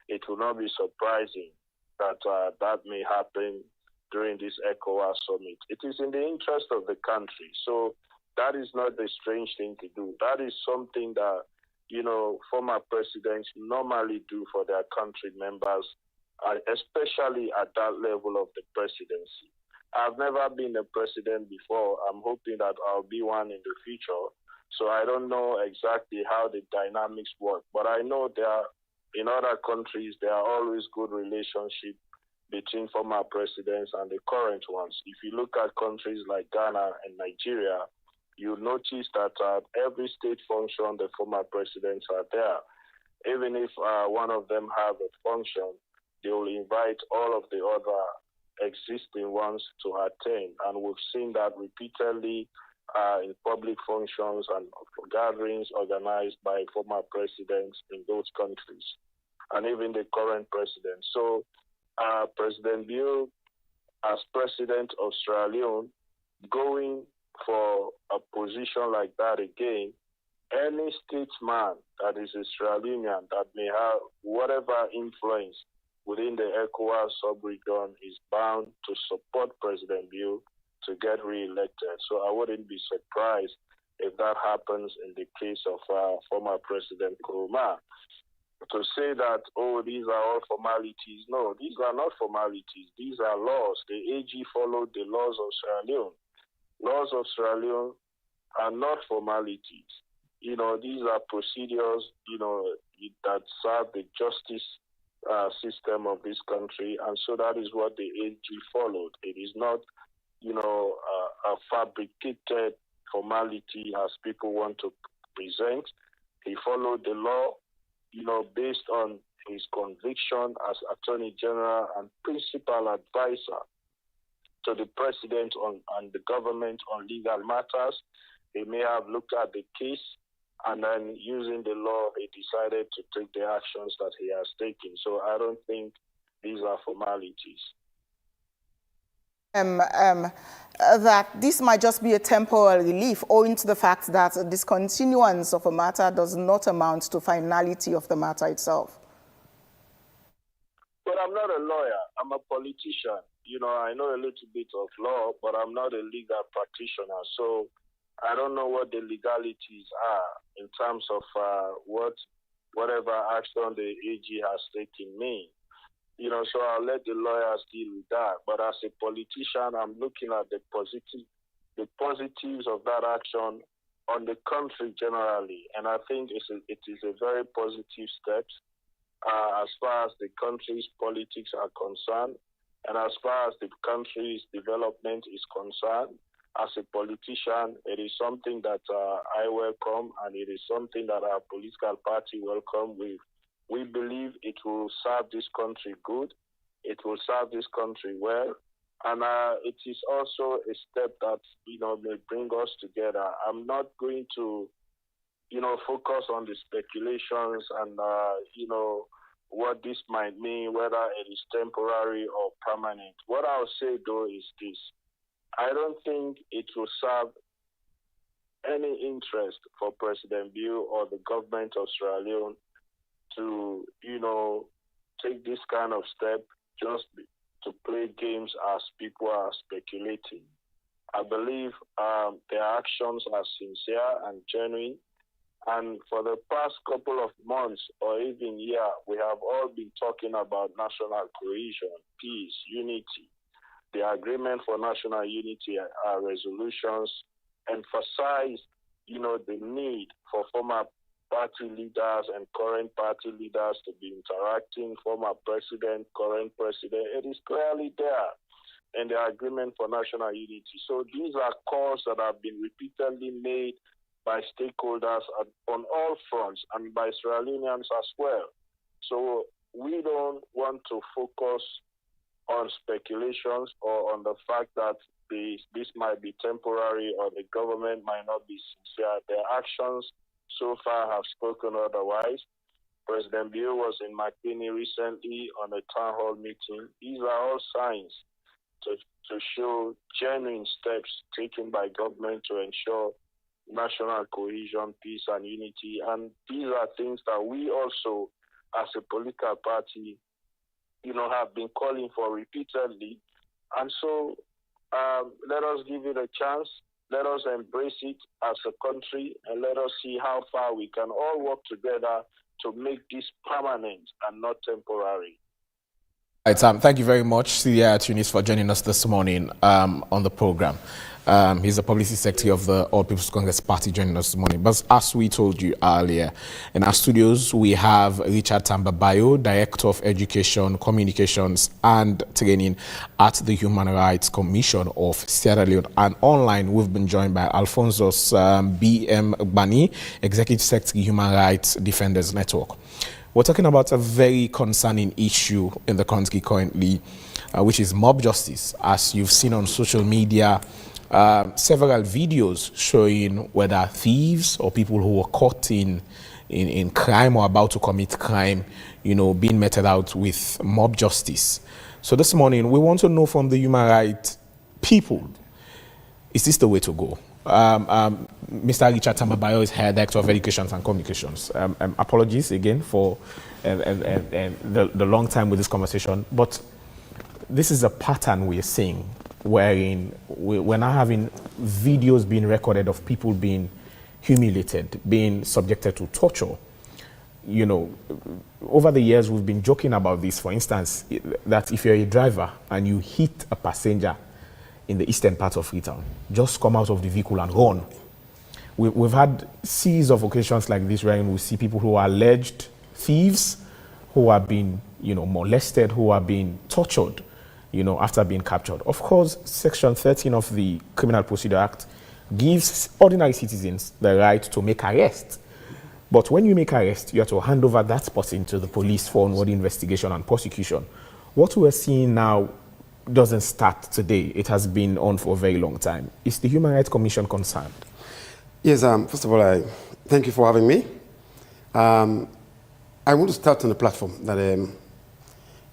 it will not be surprising that that may happen during this ECOWAS summit. It is in the interest of the country. So that is not a strange thing to do. That is something that former presidents normally do for their country members, especially at that level of the presidency. I've never been a president before. I'm hoping that I'll be one in the future. So I don't know exactly how the dynamics work, but I know in other countries, there are always good relationships between former presidents and the current ones. If you look at countries like Ghana and Nigeria, you notice that at every state function, the former presidents are there. Even if one of them have a function, they will invite all of the other existing ones to attend. And we've seen that repeatedly in public functions and gatherings organized by former presidents in those countries, and even the current president. So President Bill, as president of Sierra Leone, going for a position like that again, any statesman that is a Sierra Leonean that may have whatever influence within the ECOWAS sub-region is bound to support President Bill to get re-elected. So I wouldn't be surprised if that happens in the case of former President Nkrumah. To say that, these are all formalities. No, these are not formalities. These are laws. The AG followed the laws of Sierra Leone. Laws of Sierra Leone are not formalities. These are procedures, that serve the justice system of this country. And so that is what the AG followed. It is not, a fabricated formality as people want to present. He followed the law, based on his conviction as Attorney General and principal advisor to the president and the government on legal matters. He may have looked at the case, and then using the law, he decided to take the actions that he has taken. So I don't think these are formalities. That this might just be a temporary relief owing to the fact that a discontinuance of a matter does not amount to finality of the matter itself. But I'm not a lawyer. I'm a politician. I know a little bit of law, but I'm not a legal practitioner. So I don't know what the legalities are in terms of whatever action the AG has taken mean. So I'll let the lawyers deal with that. But as a politician, I'm looking at the positives of that action on the country generally. And I think it is a very positive step as far as the country's politics are concerned, and as far as the country's development is concerned. As a politician, it is something that I welcome, and it is something that our political party welcome. We believe it will serve this country good. It will serve this country well. And it is also a step that, may bring us together. I'm not going to, focus on the speculations and, what this might mean, whether it is temporary or permanent. What I'll say, though, is this. I don't think it will serve any interest for President Bill or the government of Sierra Leone to, take this kind of step just to play games as people are speculating. I believe their actions are sincere and genuine. And for the past couple of months or even year, we have all been talking about national cohesion, peace, unity. The Agreement for National Unity resolutions emphasize, the need for former party leaders and current party leaders to be interacting, former president, current president. It is clearly there in the Agreement for National Unity. So these are calls that have been repeatedly made by stakeholders on all fronts and by Sierra Leoneans as well. So we don't want to focus on speculations or on the fact that this might be temporary or the government might not be sincere. Their actions so far have spoken otherwise. President Bill was in McKinney recently on a town hall meeting. These are all signs to show genuine steps taken by government to ensure national cohesion, peace, and unity. And these are things that we also, as a political party, have been calling for repeatedly. And so let us give it a chance. Let us embrace it as a country, and let us see how far we can all work together to make this permanent and not temporary. Right, thank you very much, Celia Tunis, for joining us this morning on the program. He's the Publicity Secretary of the All People's Congress Party joining us this morning. But as we told you earlier, in our studios, we have Richard Tambabayo, Director of Education, Communications and Training at the Human Rights Commission of Sierra Leone. And online, we've been joined by Alphonsus B.M. Bani, Executive Secretary, Human Rights Defenders Network. We're talking about a very concerning issue in the country currently, which is mob justice. As you've seen on social media, several videos showing whether thieves or people who were caught in crime or about to commit crime, being meted out with mob justice. So this morning, we want to know from the human rights people, is this the way to go? Mr. Richard Tambabayo is here, Director of Education and Communications. Apologies again for the long time with this conversation, but this is a pattern we are seeing, wherein we're now having videos being recorded of people being humiliated, being subjected to torture. Over the years, we've been joking about this. For instance, that if you're a driver and you hit a passenger in the eastern part of Freetown, just come out of the vehicle and run. We've had series of occasions like this where we see people who are alleged thieves, who are being, molested, who are being tortured, after being captured. Of course, Section 13 of the Criminal Procedure Act gives ordinary citizens the right to make arrests. But when you make arrest, you have to hand over that person to the police for onward investigation and prosecution. What we're seeing now doesn't start today. It has been on for a very long time. Is the Human Rights Commission concerned? Yes, first of all, I thank you for having me. I want to start on the platform that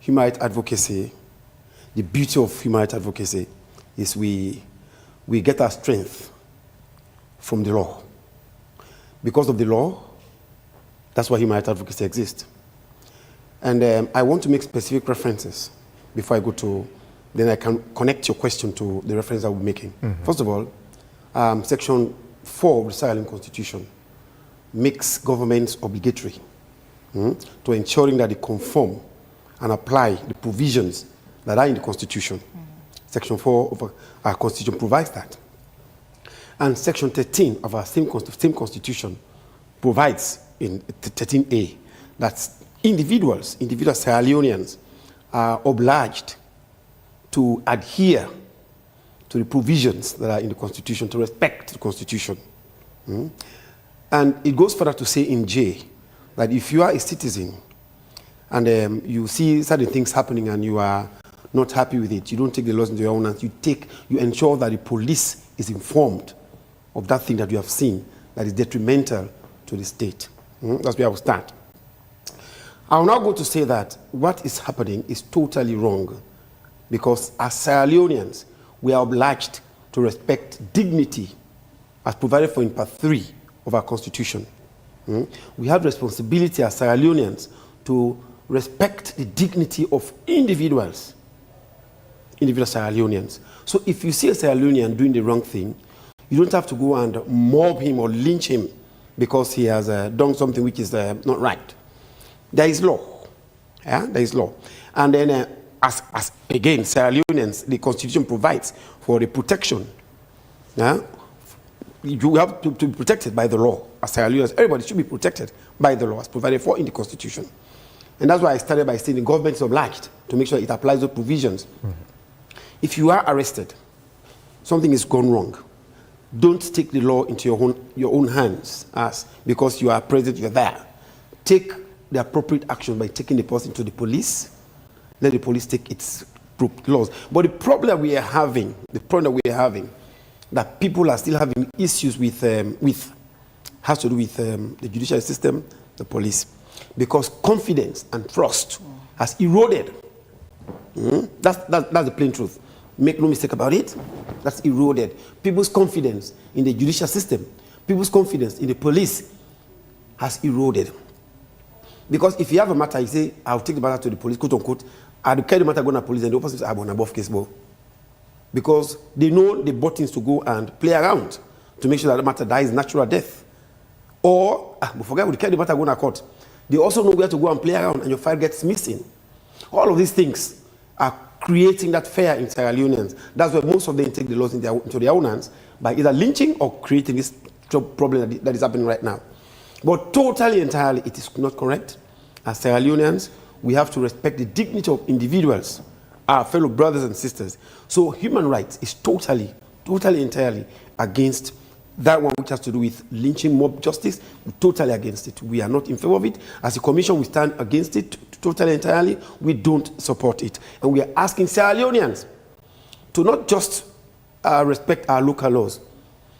human rights advocacy, the beauty of human rights advocacy is we get our strength from the law. Because of the law, that's why human rights advocacy exists. And I want to make specific references before I go to, then I can connect your question to the reference I will be making. Mm-hmm. First of all, Section 4 of the Sierra Leone Constitution makes governments obligatory to ensuring that they conform and apply the provisions that are in the Constitution. Mm-hmm. Section 4 of our Constitution provides that. And Section 13 of our same Constitution provides in 13A that individual Sierra Leoneans are obliged to adhere to the provisions that are in the Constitution, to respect the Constitution. And it goes further to say in J that if you are a citizen and you see certain things happening and you are not happy with it, you don't take the laws into your own hands, you ensure that the police is informed of that thing that you have seen that is detrimental to the state. That's where I will start. I will now go to say that what is happening is totally wrong, because as Sierra Leoneans, we are obliged to respect dignity as provided for in Part 3 of our Constitution. We have responsibility as Sierra Leoneans to respect the dignity of individual Sierra Leoneans. So if you see a Sierra Leonean doing the wrong thing, you don't have to go and mob him or lynch him because he has done something which is not right. There is law. Yeah, there is law. And then, as again, Sierra Leoneans, the Constitution provides for the protection. Yeah? You have to be protected by the law. As Sierra Leoneans, everybody should be protected by the law as provided for in the Constitution. And that's why I started by saying the government is obliged to make sure it applies those provisions. Mm-hmm. If you are arrested, something has gone wrong, don't take the law into your own hands because you are present, you're there. Take the appropriate action by taking the person to the police. Let the police take its laws. But the problem we are having, that people are still having issues with has to do with the judicial system, the police, because confidence and trust has eroded. That's the plain truth. Make no mistake about it. That's eroded. People's confidence in the judicial system, people's confidence in the police has eroded. Because if you have a matter, you say, I'll take the matter to the police, quote unquote, I'll carry the matter going to the police, and the person says, I'm on above case, but because they know the buttons to go and play around to make sure that the matter dies natural death. Or, we forget we carry the matter going to court. They also know where to go and play around and your file gets missing. All of these things are creating that fear in Sierra Leoneans. That's why most of them take the laws into their own hands by either lynching or creating this problem that is happening right now. But totally, entirely, it is not correct. As Sierra Leoneans, we have to respect the dignity of individuals, our fellow brothers and sisters. So human rights is totally, entirely against that one which has to do with lynching, mob justice. We're totally against it. We are not in favor of it. As a commission, we stand against it totally, entirely. We don't support it. And we are asking Sierra Leoneans to not just respect our local laws,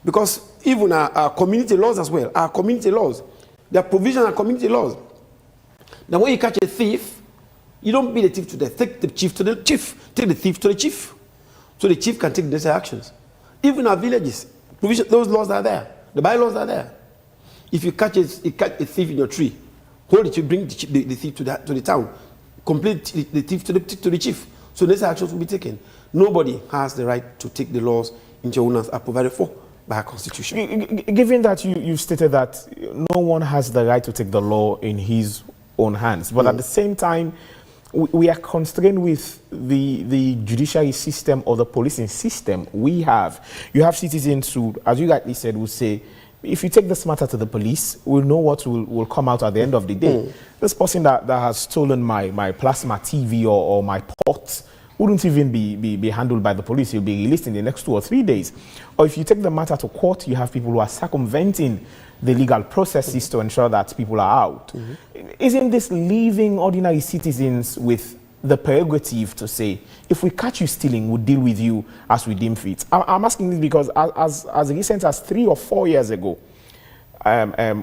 because even our community laws as well, our community laws, there are provisions and community laws. Now when you catch a thief, you don't beat the thief to death. Take the thief to the chief. Take the thief to the chief. So the chief can take necessary actions. Even our villages, those laws are there. The bylaws are there. If you catch a thief in your tree, hold it, you bring the thief to the town, complete the thief to the chief. So necessary actions will be taken. Nobody has the right to take the laws into your own hands, are provided for by our constitution. Given that you've stated that no one has the right to take the law in his own hands, but at the same time, we are constrained with the judiciary system or the policing system we have. You have citizens who, as you rightly said, will say, if you take this matter to the police, we'll know what will come out at the end of the day. This person that has stolen my plasma TV or my pot wouldn't even be handled by the police. He'll be released in the next 2 or 3 days. Or if you take the matter to court, you have people who are circumventing the legal processes to ensure that people are out. Isn't this leaving ordinary citizens with the prerogative to say, if we catch you stealing, we'll deal with you as we deem fit? I'm asking this because as recent as 3 or 4 years ago,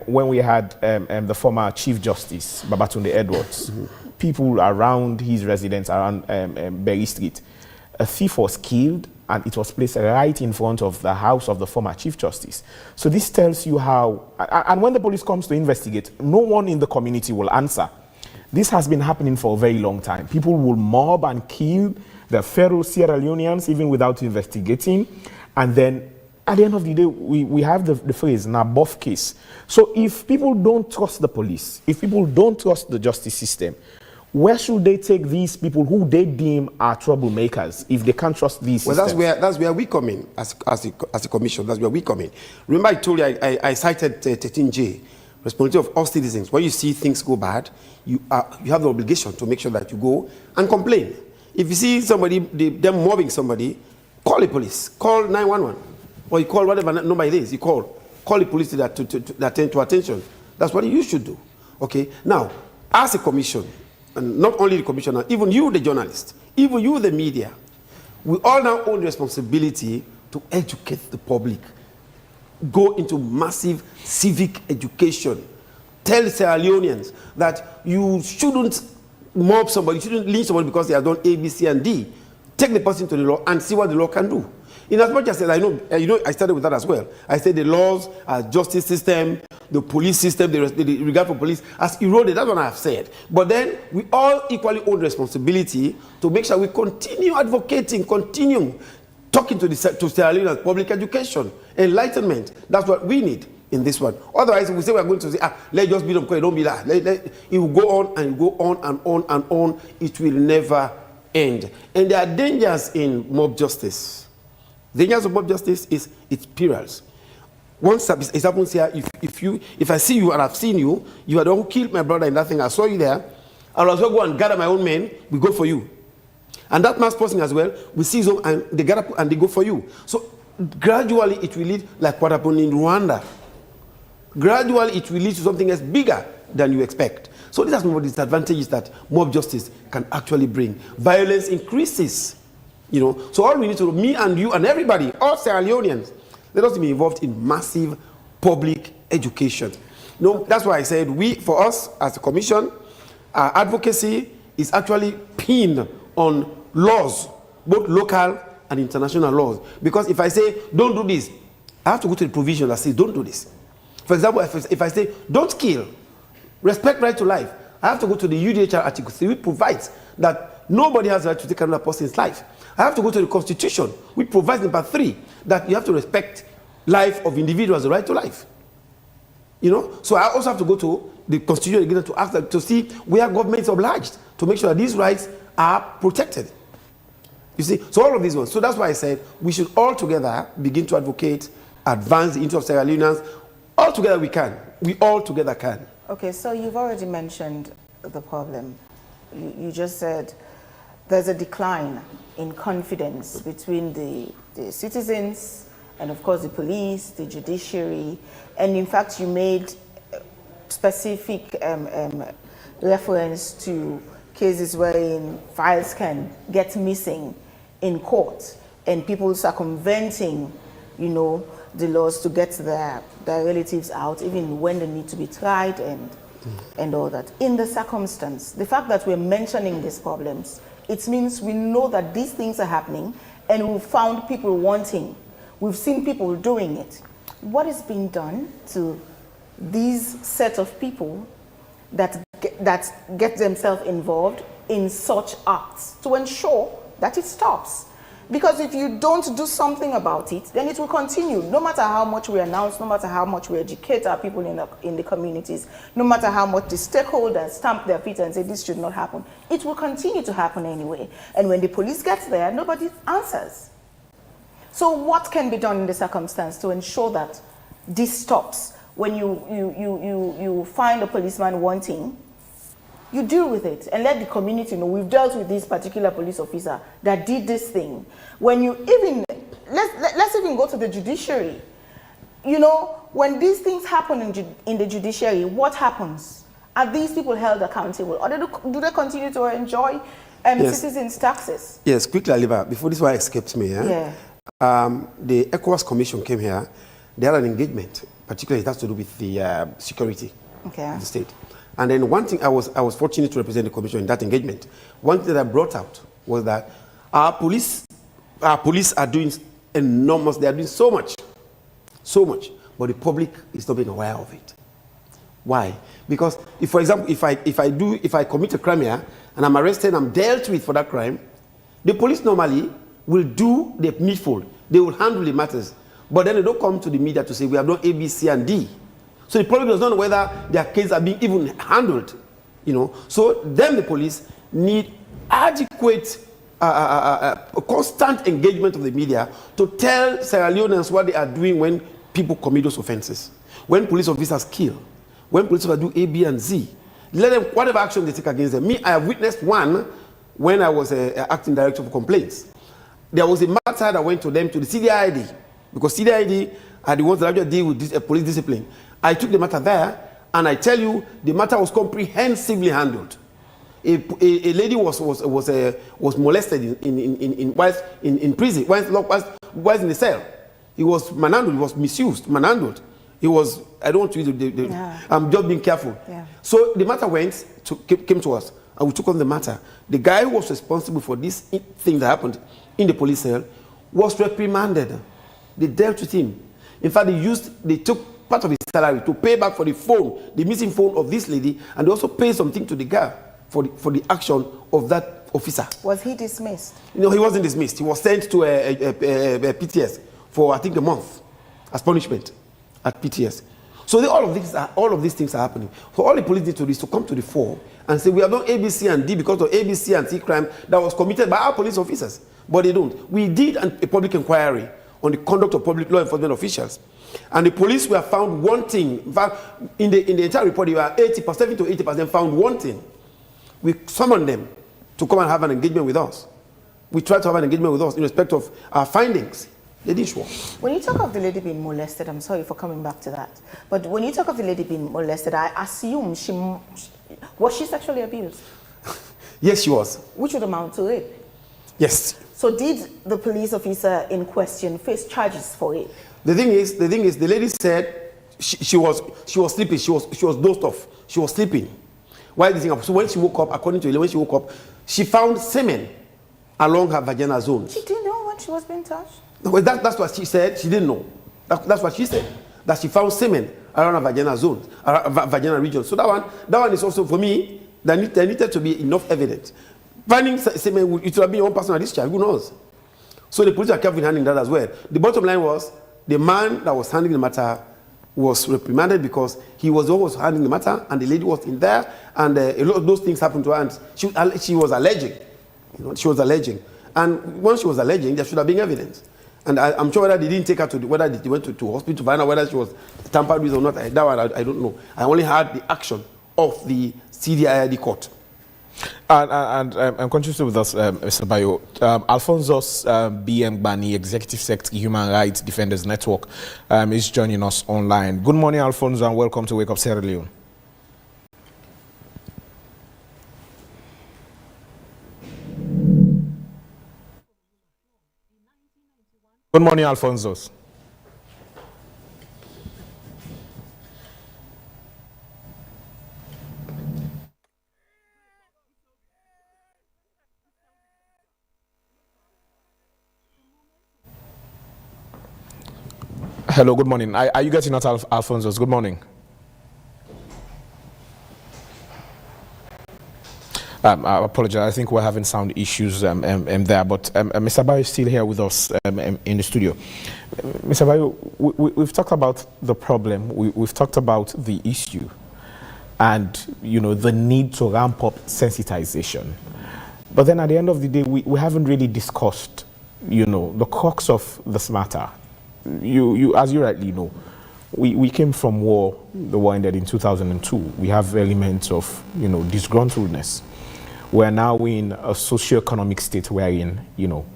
when we had the former Chief Justice, Babatunde Edwards, people around his residence around Berry Street, a thief was killed and it was placed right in front of the house of the former Chief Justice. So this tells you how, and when the police comes to investigate, no one in the community will answer. This has been happening for a very long time. People will mob and kill their fellow Sierra Leoneans even without investigating. And then at the end of the day, we have the phrase, Naboth case. So if people don't trust the police, if people don't trust the justice system, where should they take these people who they deem are troublemakers if they can't trust these systems? That's where we come in as a commission. That's where we come in. Remember I told you I cited 13J, responsibility of all citizens. When you see things go bad, you have the obligation to make sure that you go and complain. If you see somebody, them mobbing somebody, call the police, call 911, or you call whatever number it is, you call the police to attend to attention. That's what you should do. Okay? Now, as a commission, and not only the commissioner, even you, the journalist, even you, the media, we all now own the responsibility to educate the public. Go into massive civic education. Tell Sierra Leoneans that you shouldn't mob somebody, you shouldn't lynch somebody because they have done A, B, C, and D. Take the person to the law and see what the law can do. In as much as I know, I started with that as well. I said the laws, justice system, the police system, the regard for police has eroded. That's what I have said. But then we all equally own responsibility to make sure we continue advocating, continue talking to Sierra Leone's public education, enlightenment. That's what we need in this one. Otherwise, if we say we're going to say, let's just beat them, don't be that. It will go on and go on and on and on. It will never end. And there are dangers in mob justice. The dangers of mob justice is its perils. Once it happens here, if I see you and I've seen you, you are the one who killed my brother in that thing, I saw you there, I'll also go and gather my own men, we go for you. And that mass person as well, we see them and they gather and they go for you. So gradually it will lead like what happened in Rwanda. Gradually it will lead to something else bigger than you expect. So these are some of the disadvantages that mob justice can actually bring. Violence increases. So all we need to do, me and you and everybody, all Sierra Leoneans, let us be involved in massive public education. That's why I said for us as a commission, our advocacy is actually pinned on laws, both local and international laws. Because if I say, don't do this, I have to go to the provision that says, don't do this. For example, if I say, don't kill, respect right to life, I have to go to the UDHR Article 3, which provides that nobody has the right to take another person's life. I have to go to the Constitution, which provides in part 3 that you have to respect life of individuals, the right to life. You know, so I also have to go to the Constitution again to ask them to see where government is obliged to make sure that these rights are protected. You see, so all of these ones. So that's why I said we should all together begin to advocate, advance the interest of Sierra Leoneans. All together we can. We all together can. Okay, so you've already mentioned the problem. You just said there's a decline in confidence between the citizens and, of course, the police, the judiciary, and in fact, you made specific reference to cases wherein files can get missing in court and people circumventing, you know, the laws to get their relatives out, even when they need to be tried and all that. In the circumstance, the fact that we're mentioning these problems, it means we know that these things are happening and we've found people wanting. We've seen people doing it. What is being done to these set of people that get themselves involved in such acts to ensure that it stops? Because if you don't do something about it, then it will continue. No matter how much we announce, no matter how much we educate our people in the communities, no matter how much the stakeholders stamp their feet and say this should not happen, it will continue to happen anyway. And when the police gets there, nobody answers. So what can be done in the circumstance to ensure that this stops? When you find a policeman wanting, you deal with it and let the community know we've dealt with this particular police officer that did this thing. When you even, let's even go to the judiciary. You know, when these things happen in the judiciary, what happens? Are these people held accountable, or do they continue to enjoy citizens' taxes? Yes, quickly, Aliva, before this one escaped me. Yeah. The ECOWAS Commission came here. They had an engagement, particularly it has to do with the security of the state. And then one thing I was fortunate to represent the commission in that engagement. One thing that I brought out was that our police are doing enormous. They are doing so much, but the public is not being aware of it. Why? Because if, for example, if I commit a crime here and I'm arrested, I'm dealt with for that crime, the police normally will do the needful. They will handle the matters, but then they don't come to the media to say we have done A, B, C, and D. So the public does not know whether their cases are being even handled, you know. So then the police need adequate, constant engagement of the media to tell Sierra Leoneans what they are doing when people commit those offenses. When police officers kill, when police officers do A, B, and Z, let them, whatever action they take against them. Me, I have witnessed one when I was acting director of complaints. There was a matter that went to them, to the CDID, because CDID are the ones that actually deal with police discipline. I took the matter there, and I tell you, the matter was comprehensively handled. A lady was molested in prison, whilst in the cell. He was manhandled, he was misused, manhandled. He was, I don't want to use I'm just being careful. Yeah. So the matter came to us, and we took on the matter. The guy who was responsible for this thing that happened in the police cell was reprimanded. They dealt with him. In fact, they took part of his salary to pay back for the phone, the missing phone of this lady, and they also paid something to the girl for the action of that officer. Was he dismissed? No, he wasn't dismissed. He was sent to a PTS for, I think, a month as punishment at PTS. So all of these things are happening. So all the police need to do is to come to the fore and say we have done A, B, C, and D because of A, B, C, and C crime that was committed by our police officers. But they don't. We did a public inquiry on the conduct of public law enforcement officials. And the police were found wanting. In fact, in the entire report, they were 70 to 80% found wanting. We summoned them to come and have an engagement with us. We tried to have an engagement with us in respect of our findings. They didn't show up. When you talk of the lady being molested, I'm sorry for coming back to that, but when you talk of the lady being molested, I assume was she sexually abused? Yes, she was. Which would amount to rape? Yes. So did the police officer in question face charges for it? The thing is, the lady said she was sleeping. She was dozed off. She was sleeping. Why this thing happened? So when she woke up, according to her, when she woke up, she found semen along her vaginal zone. She didn't know when she was being touched? No, that's what she said. She didn't know. That's what she said. That she found semen around her vaginal zone, vaginal region. So that one is also, for me, there needed to be enough evidence. Finding semen, it would have been one person at this charge, who knows? So the police are careful in handling that as well. The bottom line was the man that was handling the matter was reprimanded because he was always handling the matter, and the lady was in there, and a lot of those things happened to her, and she was alleging. She was alleging. And once she was alleging, there should have been evidence. And I'm sure whether they didn't take her to, whether they went to hospital to find out whether she was tampered with or not. That one, I don't know. I only heard the action of the CDID court. And I'm conscious with us, Mr. Bayo. Alphonsus B. Bani, Executive Secretary, Human Rights Defenders Network, is joining us online. Good morning, Alphonsus, and welcome to Wake Up Sierra Leone. Good morning, Alphonsus. Hello, good morning. Are you getting out, Alphonsus? Good morning. I apologize. I think we're having sound issues there, but Mr. Bayo is still here with us in the studio. Mr. Bayo, we've talked about the problem. We've talked about the issue, and the need to ramp up sensitization. But then at the end of the day, we haven't really discussed, the crux of this matter. As you rightly know, we came from war. The war ended in 2002. We have elements of, disgruntledness. We're now in a socio-economic state wherein,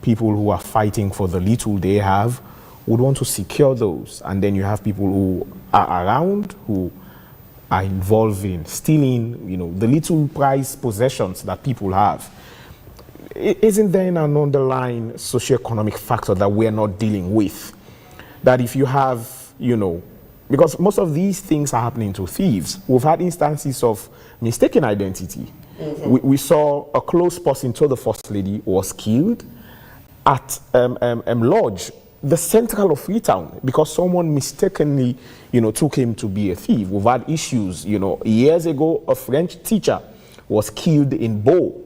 people who are fighting for the little they have would want to secure those. And then you have people who are around, who are involved in stealing, the little prized possessions that people have. Isn't there an underlying socio-economic factor that we're not dealing with? That if you have, because most of these things are happening to thieves. We've had instances of mistaken identity. Mm-hmm. We saw a close person to the First Lady was killed at Lodge, the central of Freetown, because someone mistakenly, took him to be a thief. We've had issues, years ago, a French teacher was killed in Bo,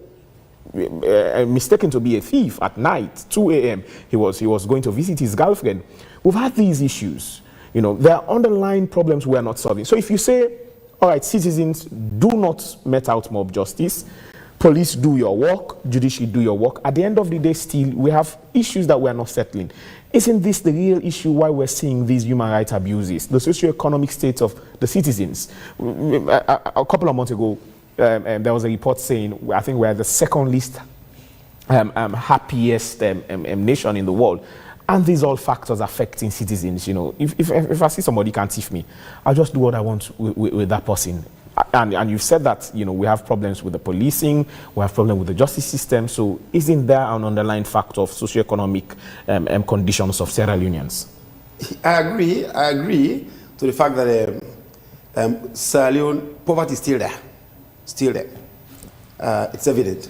mistaken to be a thief at night, 2 a.m. He was going to visit his girlfriend. We've had these issues. There are underlying problems we are not solving. So if you say, all right, citizens, do not mete out mob justice, police, do your work, judiciary, do your work, at the end of the day, still, we have issues that we are not settling. Isn't this the real issue why we're seeing these human rights abuses, the socio-economic state of the citizens? A couple of months ago, there was a report saying, I think we're the second least happiest nation in the world. And these all factors affecting citizens. If I see somebody can thief me, I'll just do what I want with that person. And you've said that, we have problems with the policing, we have problems with the justice system. So isn't there an underlying factor of socioeconomic conditions of Sierra Leoneans? I agree to the fact that Sierra Leone poverty is still there. It's evident.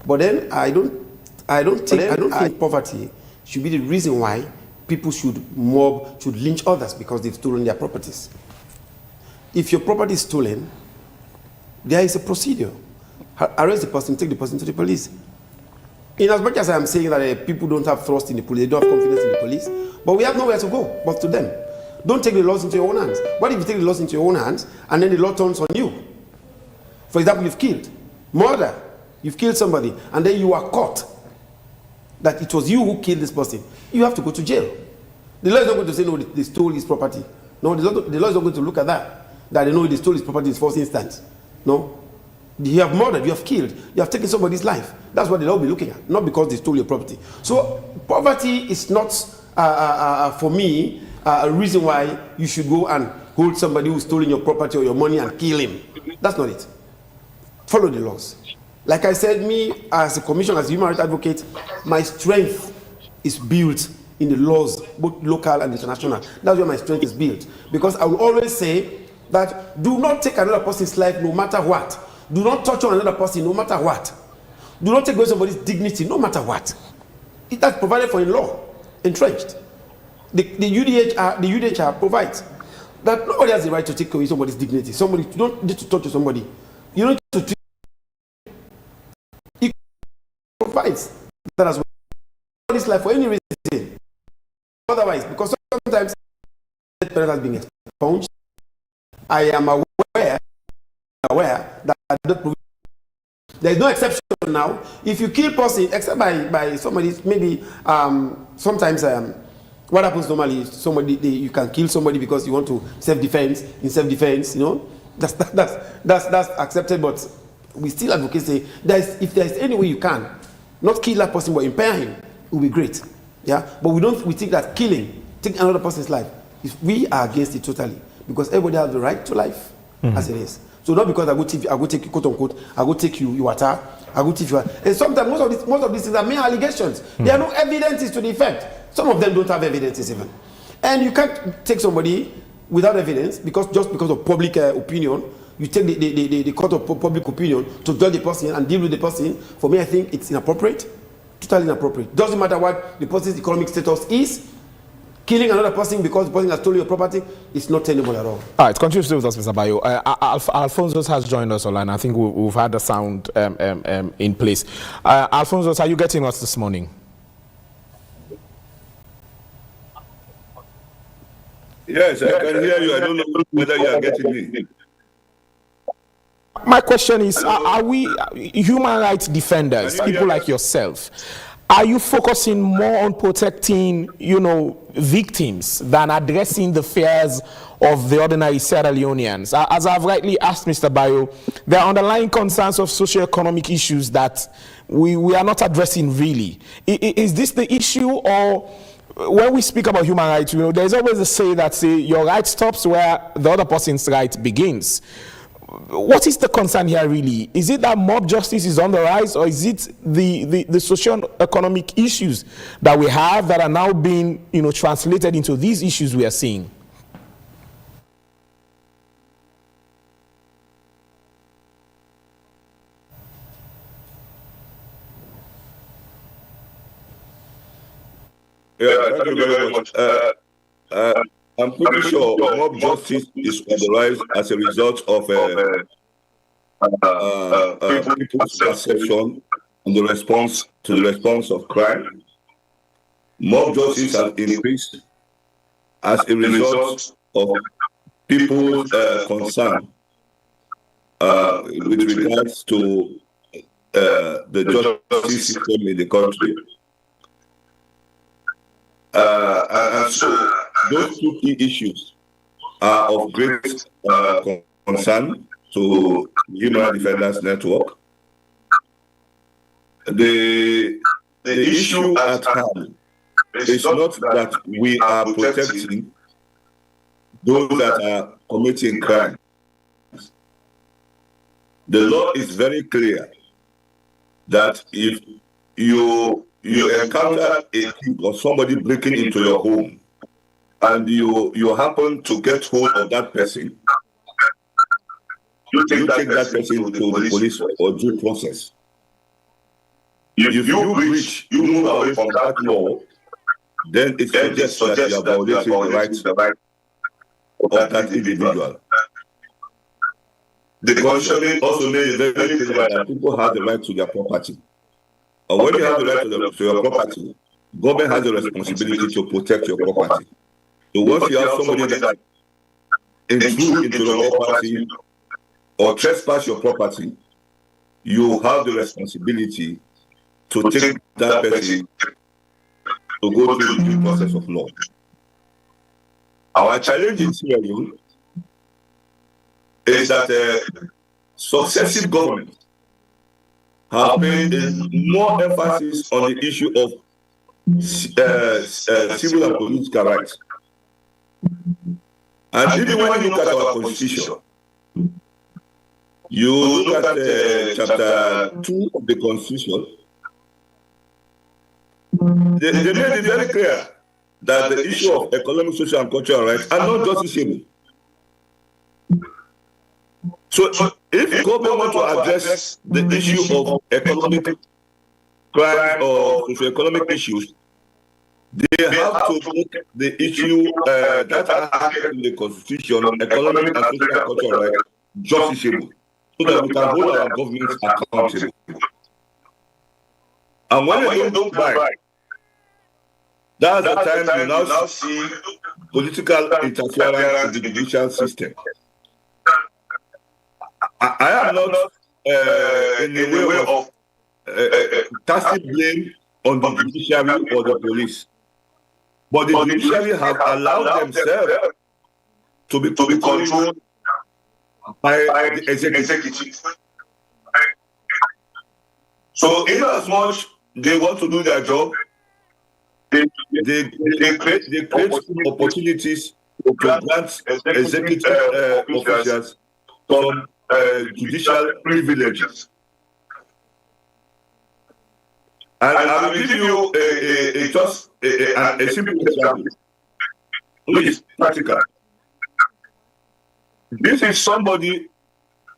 But then I don't think poverty should be the reason why people should lynch others because they've stolen their properties. If your property is stolen, there is a procedure. Arrest the person, take the person to the police. In as much as I'm saying that people don't have trust in the police, they don't have confidence in the police, but we have nowhere to go but to them. Don't take the laws into your own hands. What if you take the laws into your own hands and then the law turns on you? For example, you've killed. Murder. You've killed somebody and then you are caught that it was you who killed this person. You have to go to jail. The law is not going to say, no, they stole his property. No, the law is not going to look at that they know they stole his property in the first instance. No. You have murdered, you have killed, you have taken somebody's life. That's what the law will be looking at, not because they stole your property. So poverty is not, for me, a reason why you should go and hold somebody who's stolen your property or your money and kill him. That's not it. Follow the laws. Like I said, me as a commissioner, as a human rights advocate, my strength is built in the laws, both local and international. That's where my strength is built. Because I will always say that do not take another person's life no matter what. Do not torture another person no matter what. Do not take away somebody's dignity no matter what. That's provided for in law, entrenched. The UDHR provides that nobody has the right to take away somebody's dignity. You don't need to torture somebody. You don't need to treat rights. That as well. This life for any reason. Otherwise, because sometimes the parent has been expunged. I am aware that there is no exception now. If you kill person, except by somebody, maybe sometimes what happens normally is you can kill somebody because you want to self-defense. In self-defense, you know, that's accepted. But we still advocate say if there's any way you can, not kill that person but impair him, it will be great. Yeah, but we think that taking another person's life, we are against it totally, because everybody has the right to life as it is. So not because I go take you, quote unquote, I go take you attack, I go take you. And sometimes most of these things are mere allegations. There are no evidences to the effect. Some of them don't have evidences even. And you can't take somebody without evidence just because of public opinion. You take the court of public opinion to judge the person and deal with the person. For me, I think it's inappropriate, totally inappropriate. Doesn't matter what the person's economic status is. Killing another person because the person has stolen your property is not tenable at all. All right, continue to stay with us, Mr. Bayo. Alfonso has joined us online. I think we've had the sound in place. Alfonso, are you getting us this morning? Yes, I can hear you. I don't know whether you are getting me. My question is, are we human rights defenders, people like yourself, are you focusing more on protecting, victims than addressing the fears of the ordinary Sierra Leoneans? As I've rightly asked Mr. Bayo, there are underlying concerns of socio-economic issues that we are not addressing really. Is this the issue, or when we speak about human rights, there's always a say that your right stops where the other person's right begins. What is the concern here really? Is it that mob justice is on the rise, or is it the socio-economic issues that we have that are now being translated into these issues we are seeing? Yeah, thank you very much. I'm pretty sure mob justice is on the rise as a result of people's perception and the response of crime. Mob justice has increased as a result of people's concern with regards to the justice system in the country. And so those two key issues are of great concern to Human Rights Defenders Network. The issue at hand is not that we are protecting those that are committing crime. The law is very clear that if you encounter a thief or somebody breaking into your home, and you happen to get hold of that person, you take that person to the police or due process. If you breach, you move away from that law, then it suggests that you are violating the rights of that individual. The Constitution also made it very clear that people have the right to their property. And when you have the right to your property, government has the responsibility to protect your property. So once you have somebody that intrudes into your property or trespass your property, you have the responsibility to take that person to go through the due process of law. Our challenge in Sierra Leone is that successive governments have paid more emphasis on the issue of civil and political rights. And even when you look at our constitution, you look at chapter 2 of the constitution, they made it very clear that the issue of economic, social, and cultural rights are not justiciable. So if government want to address the issue of economic crime or socio-economic issues, they have to make the issue that are in the constitution, economic and social and cultural rights, justiciable, so that we can hold our governments accountable. And when they don't buy, that's the time you now see political interference in the judicial system. I am not in the way of casting blame on the judiciary or the police, but the judiciary have allowed themselves to be controlled by the executive. So, in as much they want to do their job, they create opportunities to grant executive officials some judicial privileges. And I will give you a simple example, which is practical. This is somebody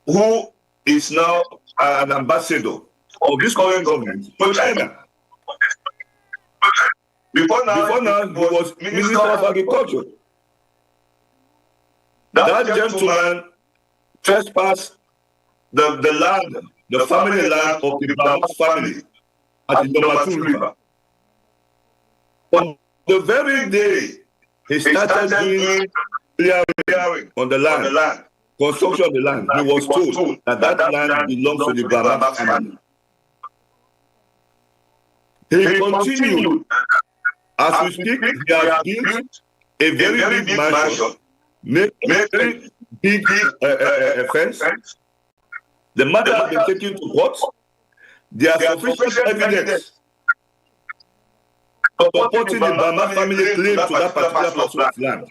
who is now an ambassador of this current government to China. Before now, he was Minister of Agriculture. That gentleman trespassed the land, the family land of the Bahamas family at the Nomatu River. On the very day he started doing clearing on the land, construction of the land, he was told that that land belongs to the Bahamas family. He continued. As we speak, he has built a very big mansion, made a very big fence. The matter has been taken to court. There are sufficient evidence supporting the Bahamas family claim to that particular parcel of land.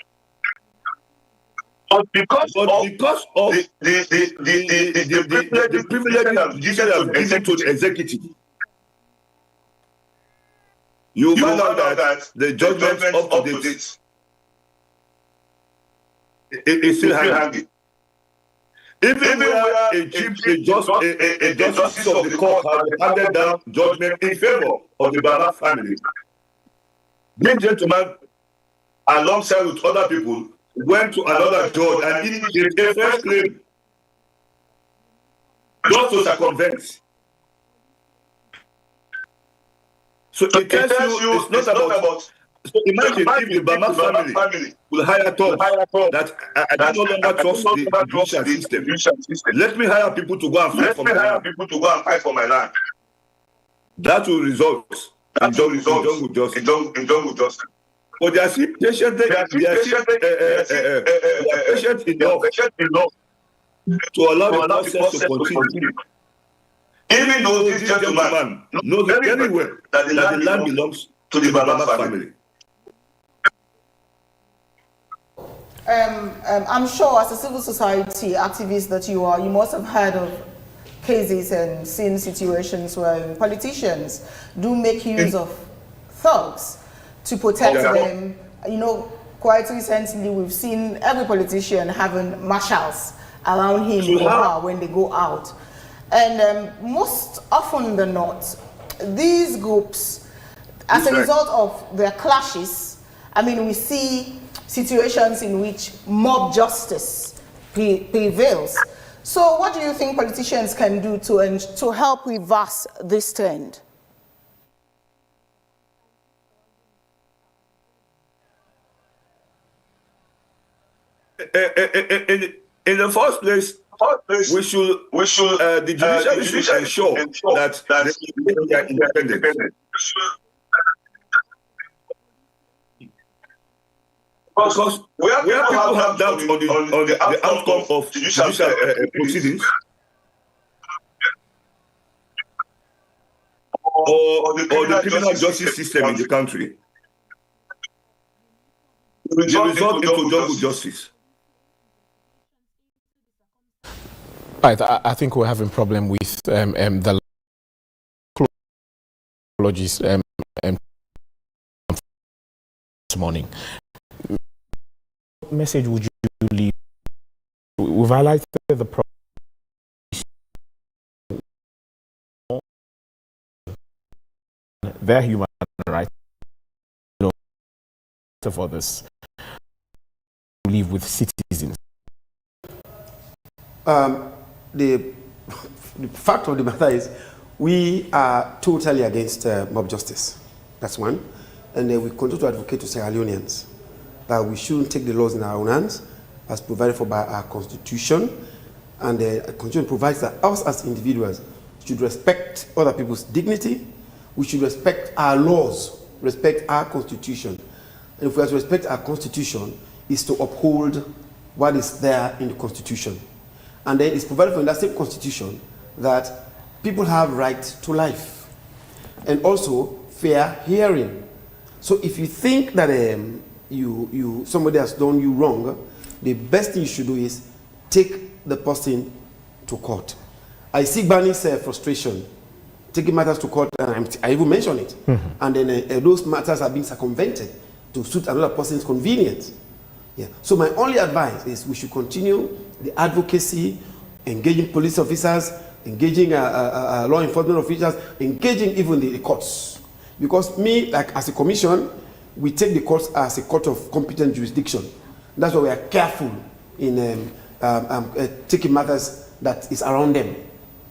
But because of the privilege that the judiciary has given to the executive, you find out that the judgment up to date is still hanging. Even where a justice of the court has handed down judgment in favor of the Bahamas family, this gentleman, alongside with other people, went to another judge and initiated a fresh claim just to circumvent. So it tells you it's not about. So imagine if the Bahamas family will hire thugs that I no longer trust the judicial system. Let me hire people to go and fight for my land. That will result in jungle justice. But they are still patient enough to allow the process to continue. Even though this gentleman knows very well that the land belongs to the Bahamas family. I'm sure as a civil society activist that you are, you must have heard of cases and seen situations where politicians do make use of thugs to protect them. You know, quite recently we've seen every politician having marshals around him or her when they go out. And most often than not, these groups, as a result of their clashes, I mean, we see situations in which mob justice prevails. So what do you think politicians can do to help reverse this trend? In the first place, the judiciary should ensure that they are independent. Because where people have doubt on the outcome of judicial proceedings or the criminal justice system in the country, they result into jungle justice. Right, I think we're having a problem with the apologies this morning. What message would you leave? We've highlighted the problem. Their human rights, you know, for this, live with citizens. The fact of the matter is, We are totally against mob justice. That's one. And we continue to advocate to Sierra Leoneans that we shouldn't take the laws in our own hands, as provided for by our constitution, and constitution provides that us as individuals should respect other people's dignity. We should respect our laws, respect our constitution. And if we have to respect our constitution, is to uphold what is there in the constitution. And then it's provided for in that same constitution that people have right to life and also fair hearing. So if you think that somebody has done you wrong, the best thing you should do is take the person to court. I see Barney's frustration, taking matters to court, and I even mentioned it. And then those matters are being circumvented to suit another person's convenience. Yeah. So my only advice is we should continue the advocacy, engaging police officers, engaging law enforcement officials, engaging even the courts. Because me, like as a commission, we take the courts as a court of competent jurisdiction. That's why we are careful in taking matters that is around them.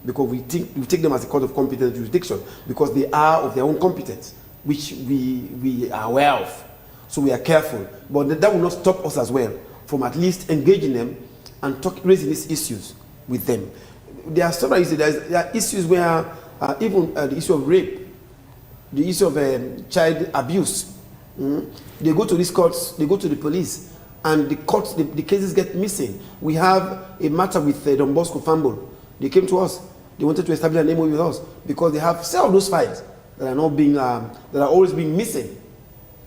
Because we take them as a court of competent jurisdiction because they are of their own competence, which we are aware of. So we are careful. But that will not stop us as well from at least engaging them and raising these issues with them. There are several issues. There are issues where even the issue of rape, the issue of child abuse, they go to these courts, they go to the police, and the courts, the cases get missing. We have a matter with Don Bosco Fambol. They came to us. They wanted to establish an MOU with us because they have several of those files that are not being, that are always being missing.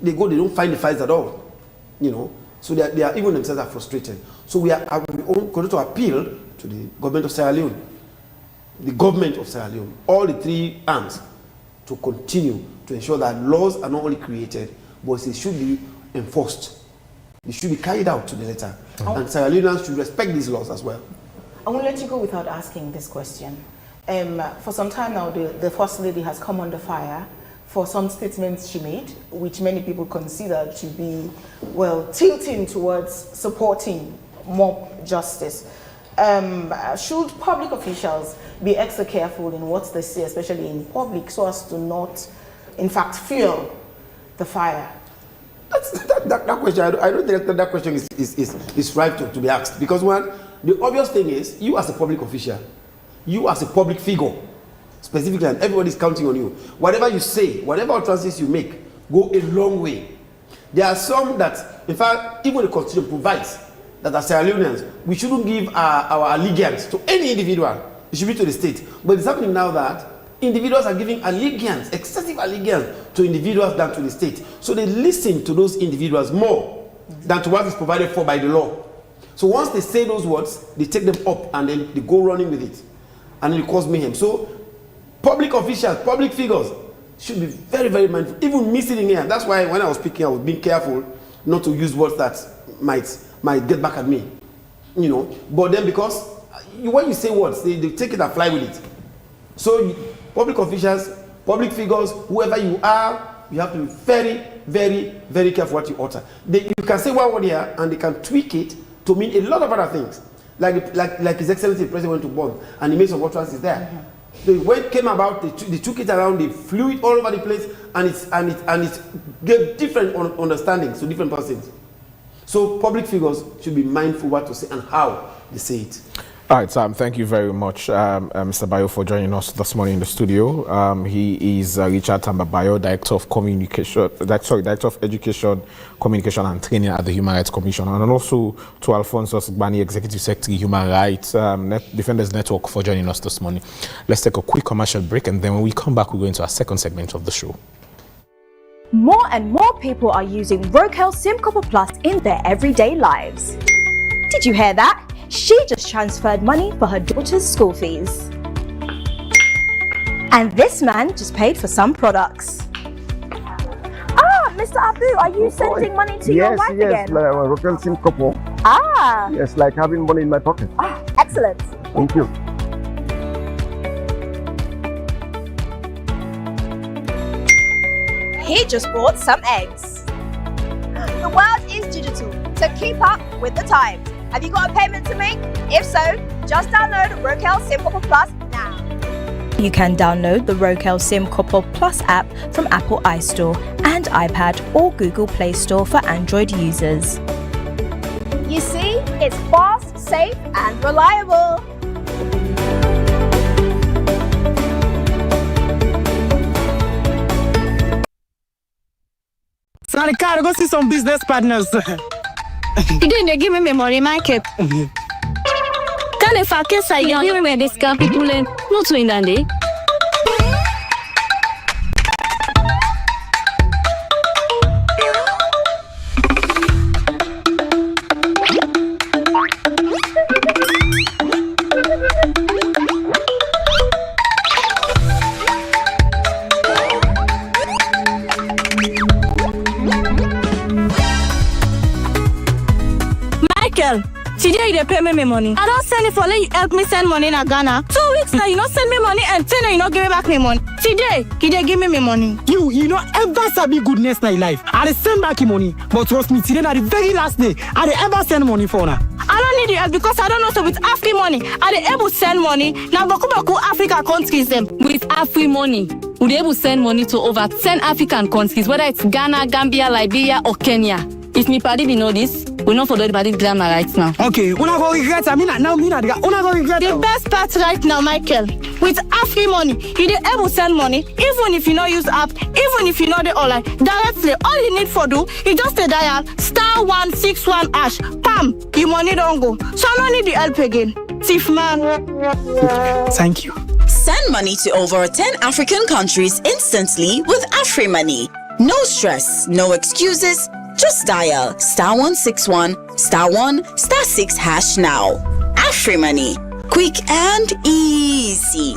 They go, they don't find the files at all, you know. So they are even themselves are frustrated. So we are going to appeal to the government of Sierra Leone, the government of Sierra Leone, all the three arms, to continue to ensure that laws are not only created, but they should be enforced. They should be carried out to the letter. And Sierra Leoneans should respect these laws as well. I won't let you go without asking this question. For some time now, the First Lady has come under fire for some statements she made, which many people consider to be, well, tilting towards supporting mob justice. Should public officials be extra careful in what they say, especially in public, so as to not, in fact, fuel the fire? That question, I don't think that question is right to be asked. Because one, the obvious thing is, you as a public official, you as a public figure, specifically, and everybody's counting on you. Whatever you say, whatever utterances you make, go a long way. There are some that, in fact, even the Constitution provides that as Sierra Leoneans, we shouldn't give our allegiance to any individual. It should be to the state. But it's happening now that individuals are giving allegiance, excessive allegiance to individuals than to the state. So they listen to those individuals more than to what is provided for by the law. So once they say those words, they take them up and then they go running with it. And it causes mayhem. So public officials, public figures should be very, very mindful. Even me sitting here, that's why when I was speaking, I was being careful not to use words that might get back at me. You know, but then because when you say words, they take it and fly with it. So public officials, public figures, whoever you are, you have to be very, very, very careful what you utter. You can say one word here and they can tweak it to mean a lot of other things. Like His Excellency the President went to Bonn and he made some utterances there. So when it came about, they took it around, they flew it all over the place, and it gave different understandings to different persons. So public figures should be mindful what to say and how they say it. All right, Sam, thank you very much, Mr. Bayo, for joining us this morning in the studio. He is Richard Tamba Bayo, Director of Education, Communication and Training at the Human Rights Commission, and also to Alfonso Gbani, Executive Secretary, Human Rights Defenders Network, for joining us this morning. Let's take a quick commercial break, and then when we come back, we'll go into our second segment of the show. More and more people are using Wakeup SIM Copper Plus in their everyday lives. Did you hear that? She just transferred money for her daughter's school fees. And this man just paid for some products. Ah, Mr. Abu, are you sending money to your wife again? Yes, like a Wakeup SIM couple. Ah. Yes, like having money in my pocket. Ah, excellent. Thank you. He just bought some eggs. The world is digital, so keep up with the times. Have you got a payment to make? If so, just download Wakeup SIM Copper Plus now. You can download the Rokel SIM Couple Plus app from Apple iStore and iPad or Google Play Store for Android users. You see, it's fast, safe, and reliable. Sorry, car, go see some business partners. Today they give me memory market. Can if I can say you give me discount people in not to in day. Today you pay me money. I don't send it for let you help me send money in Ghana. 2 weeks now you not send me money and 10 you not give me back me money. Today, give me money. You know ever sabi goodness in your life. I send back your money, but trust me, today na the very last day I ever send money for now. I don't need your help because I don't know so with African money. I able to send money. Now Baku Africa countries them. With African money, we're able to send money to over 10 African countries, whether it's Ghana, Gambia, Liberia, or Kenya. If me party be know this, we not follow the party grammar right now. Okay, una go regret. I mean, now una go regret. The best part right now, Michael, with African money, you dey able to send money even if you not use app, even if you know the online directly. All you need for do, you just a dial *161#. Pam, your money don't go. So I don't need the help again. Thief man. Thank you. Send money to over 10 African countries instantly with AfriMoney. No stress, no excuses. Just dial *161*1*6# now. AfriMoney, quick and easy.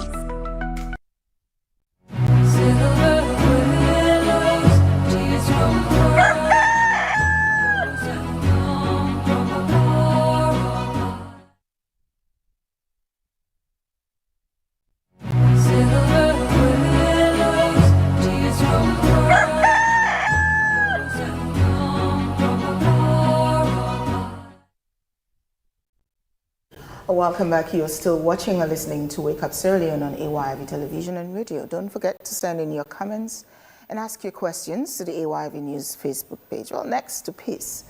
Welcome back. You're still watching or listening to Wake Up Sierra Leone on AYV television and radio. Don't forget to send in your comments and ask your questions to the AYV News Facebook page. Well, next to peace.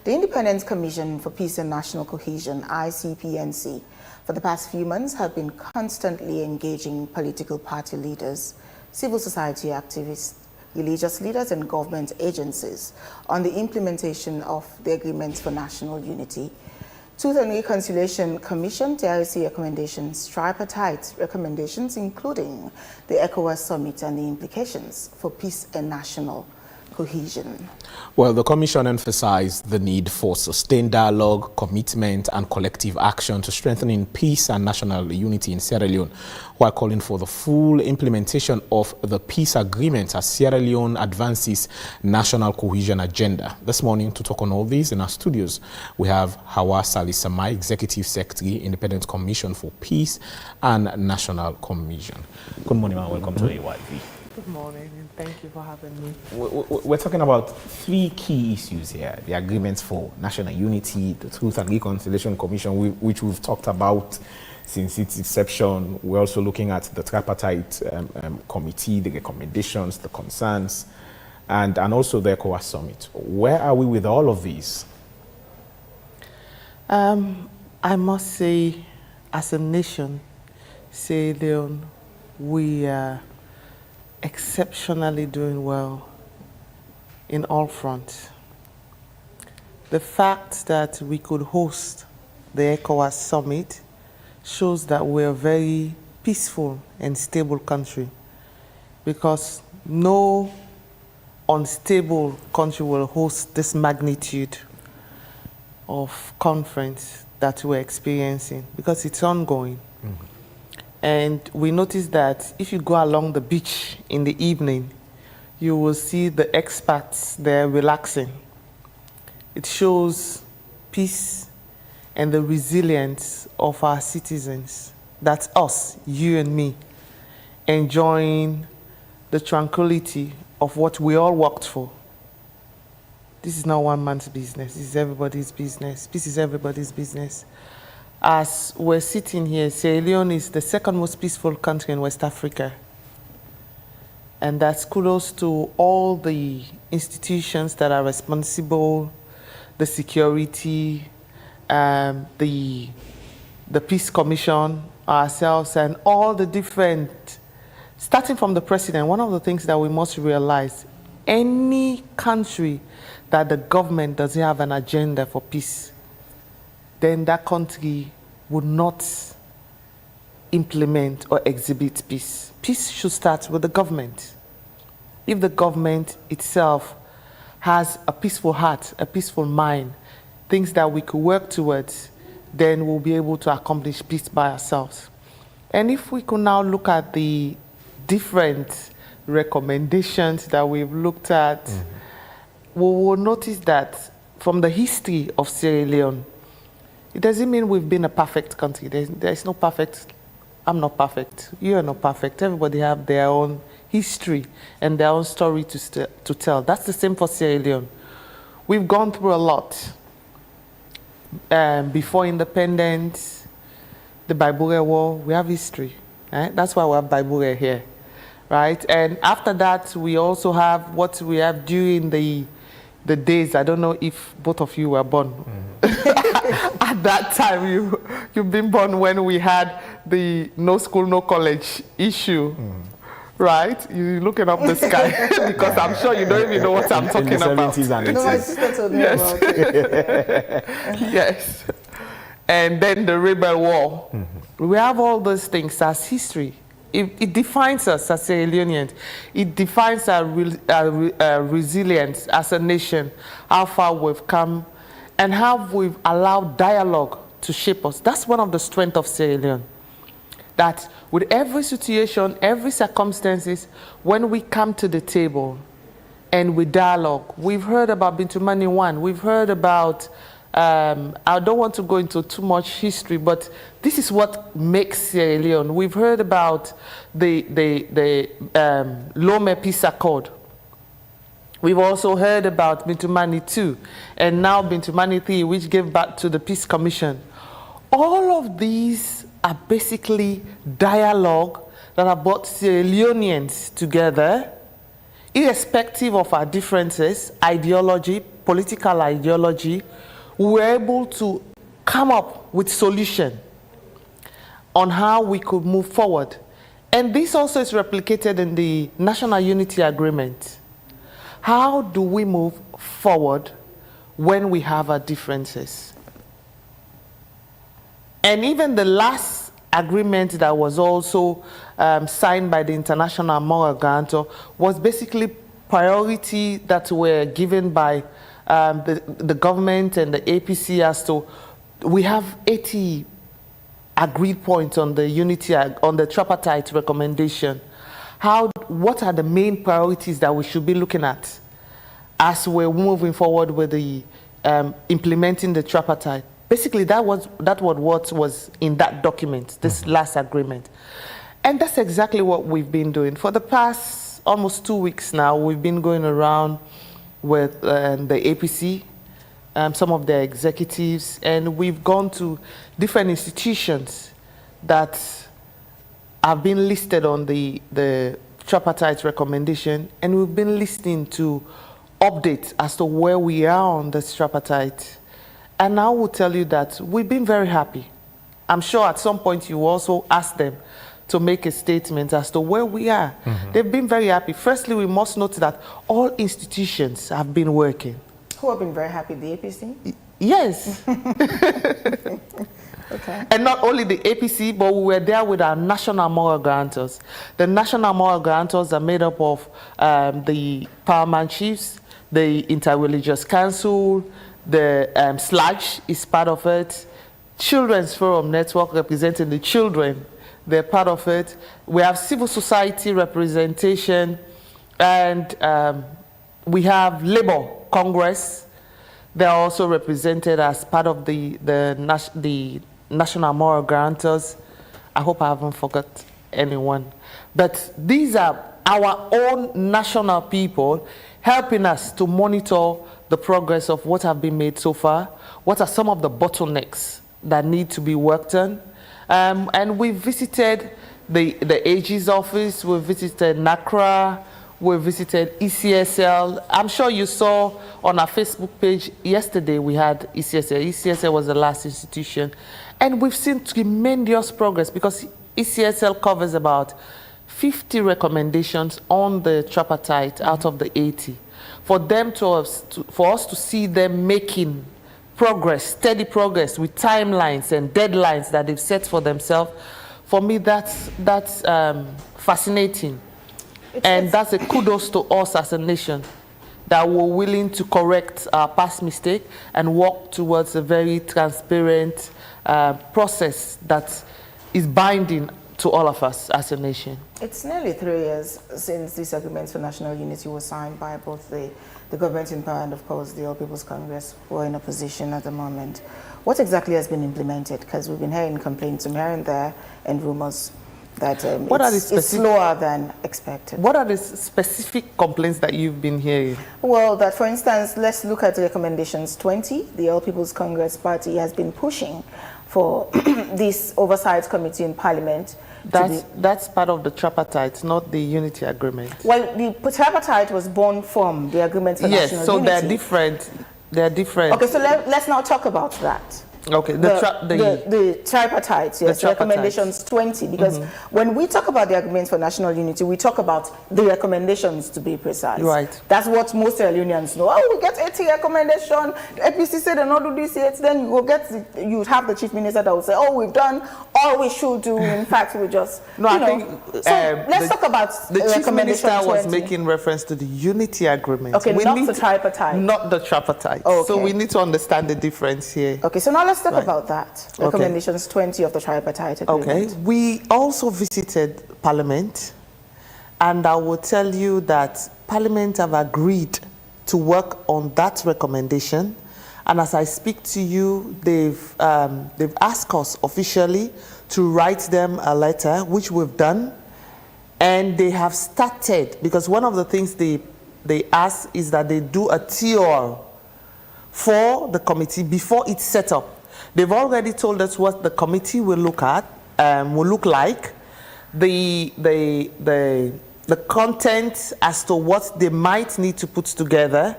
The Independent Commission for Peace and National Cohesion, ICPNC, for the past few months have been constantly engaging political party leaders, civil society activists, religious leaders and government agencies on the implementation of the Agreements for National Unity, Truth and Reconciliation Commission, TRC recommendations, tripartite recommendations, including the ECOWAS Summit and the implications for peace and national cohesion. Well, the Commission emphasized the need for sustained dialogue, commitment, and collective action to strengthening peace and national unity in Sierra Leone, while calling for the full implementation of the peace agreement as Sierra Leone advances national cohesion agenda. This morning, to talk on all this in our studios, we have Hawa Salisamai, Executive Secretary, Independent Commission for Peace and National Cohesion. Good morning, and welcome to AYV. Good morning, and thank you for having me. We're talking about three key issues here: the agreements for national unity, the Truth and Reconciliation Commission, which we've talked about since its inception. We're also looking at the tripartite committee, the recommendations, the concerns, and also the ECOWAS Summit. Where are we with all of these? I must say, as a nation, Sierra Leone, we are exceptionally doing well in all fronts. The fact that we could host the ECOWAS Summit shows that we're a very peaceful and stable country, because no unstable country will host this magnitude of conference that we're experiencing, because it's ongoing. Mm-hmm. And we noticed that if you go along the beach in the evening, you will see the expats there relaxing. It shows peace and the resilience of our citizens. That's us, you and me, enjoying the tranquility of what we all worked for. This is not one man's business. This is everybody's business. Peace is everybody's business. as we're sitting here, Sierra Leone is the second most peaceful country in West Africa. And that's kudos to all the institutions that are responsible, the security, the Peace Commission, ourselves, and all the different, starting from the president. One of the things that we must realize, any country that the government doesn't have an agenda for peace, then that country would not implement or exhibit peace. Peace should start with the government. If the government itself has a peaceful heart, a peaceful mind, things that we could work towards, then we'll be able to accomplish peace by ourselves. And if we could now look at the different recommendations that we've looked at, we will notice that from the history of Sierra Leone, it doesn't mean we've been a perfect country. There's no perfect. I'm not perfect. You're not perfect. Everybody have their own history and their own story to tell. That's the same for Sierra Leone. We've gone through a lot. Before independence, the Baibure War, we have history. Right? That's why we have Baibure here. Right? And after that, we also have what we have during the days. I don't know if both of you were born. At that time, you've been born when we had the no school, no college issue. Right? You're looking up the sky because I'm sure you don't even know what I'm talking about. No, my sister told me about it. Yes. And then the Rebel War. We have all those things as history. It defines us as Sierra Leoneans. It defines our resilience as a nation, how far we've come, and how we've allowed dialogue to shape us. That's one of the strengths of Sierra Leone. That with every situation, every circumstances, when we come to the table and we dialogue, we've heard about Bintumani 1, we've heard about, I don't want to go into too much history, but this is what makes Sierra Leone. We've heard about the Leone Peace Accord. We've also heard about Bintumani 2, and now Bintumani 3, which gave back to the Peace Commission. All of these are basically dialogue that have brought Sierra Leoneans together, irrespective of our differences, ideology, political ideology. We were able to come up with solution on how we could move forward. And this also is replicated in the National Unity Agreement. How do we move forward when we have our differences? And even the last agreement that was also signed by the International Moral Guarantor was basically priority that were given by the government and the APC as to, we have 80 agreed points on the unity, on the tripartite recommendation. What are the main priorities that we should be looking at as we're moving forward with the implementing the tripartite? Basically, that was what was in that document, this last agreement. And that's exactly what we've been doing. For the past almost 2 weeks now, we've been going around with the APC, some of their executives, and we've gone to different institutions that have been listed on the tripartite recommendation, and we've been listening to updates as to where we are on the tripartite. And I will tell you that we've been very happy. I'm sure at some point you also ask them to make a statement as to where we are. They've been very happy. Firstly, we must note that all institutions have been working. Who have been very happy? The APC? Yes. Okay. And not only the APC, but we were there with our national moral guarantors. The national moral guarantors are made up of the Powerman Chiefs, the Interreligious Council, the SLAGE is part of it, Children's Forum Network representing the children, they're part of it. We have civil society representation, and we have Labour Congress. They're also represented as part of the National Moral Guarantors. I hope I haven't forgot anyone. But these are our own national people helping us to monitor the progress of what have been made so far. What are some of the bottlenecks that need to be worked on. And we visited the AG's office, we visited NACRA, we visited ECSL. I'm sure you saw on our Facebook page yesterday we had ECSL. ECSL was the last institution. And we've seen tremendous progress because ECSL covers about 50 recommendations on the tripartite out of the 80. For us to see them making progress, steady progress with timelines and deadlines that they've set for themselves, for me that's fascinating. And that's a kudos to us as a nation that we're willing to correct our past mistake and work towards a very transparent process that is binding to all of us as a nation. It's nearly 3 years since these agreements for national unity were signed by both the government in power and, of course, the All People's Congress, who are in opposition at the moment. What exactly has been implemented? Because we've been hearing complaints from here and there and rumors that it's slower than expected. What are the specific complaints that you've been hearing? Well, that for instance, let's look at recommendations 20. The All People's Congress Party has been pushing for this oversight committee in Parliament. That's part of the tripartite, not the unity agreement. Well, the tripartite was born from the agreement for national unity. Yes, so they're different. They're different. Okay, so let's now talk about that. Okay, the tripartite, yes, the recommendations 20, because when we talk about the agreements for national unity, we talk about the recommendations, to be precise. Right. That's what most Sierra Leoneans know. Oh, we get 80 recommendation, the APC said they not do this yet, then you have the chief minister that will say, oh, we've done all we should do. In fact, we just, no, I think, so let's talk about the chief minister 20. was making reference to the unity agreement. Okay, not the tripartite. Not the tripartite. Okay. So we need to understand the difference here. Okay, so now let's talk about that. Recommendations 20 of the tripartite agreement. Okay, we also visited Parliament, and I will tell you that Parliament have agreed to work on that recommendation. And as I speak to you, they've asked us officially to write them a letter, which we've done, and they have started, because one of the things they ask is that they do a TR for the committee before it's set up. They've already told us what the committee will look at, will look like, the content as to what they might need to put together,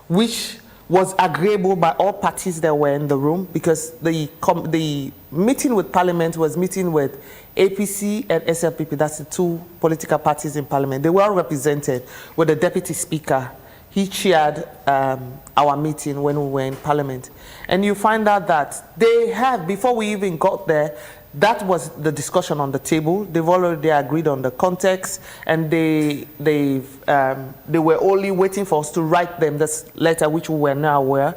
which was agreeable by all parties that were in the room, because the meeting with Parliament was meeting with APC and SLPP, that's the two political parties in Parliament. They were all represented with the Deputy Speaker. He chaired our meeting when we were in Parliament. And you find out that they have, before we even got there, that was the discussion on the table. They've already agreed on the context, and they were only waiting for us to write them this letter, which we were now aware.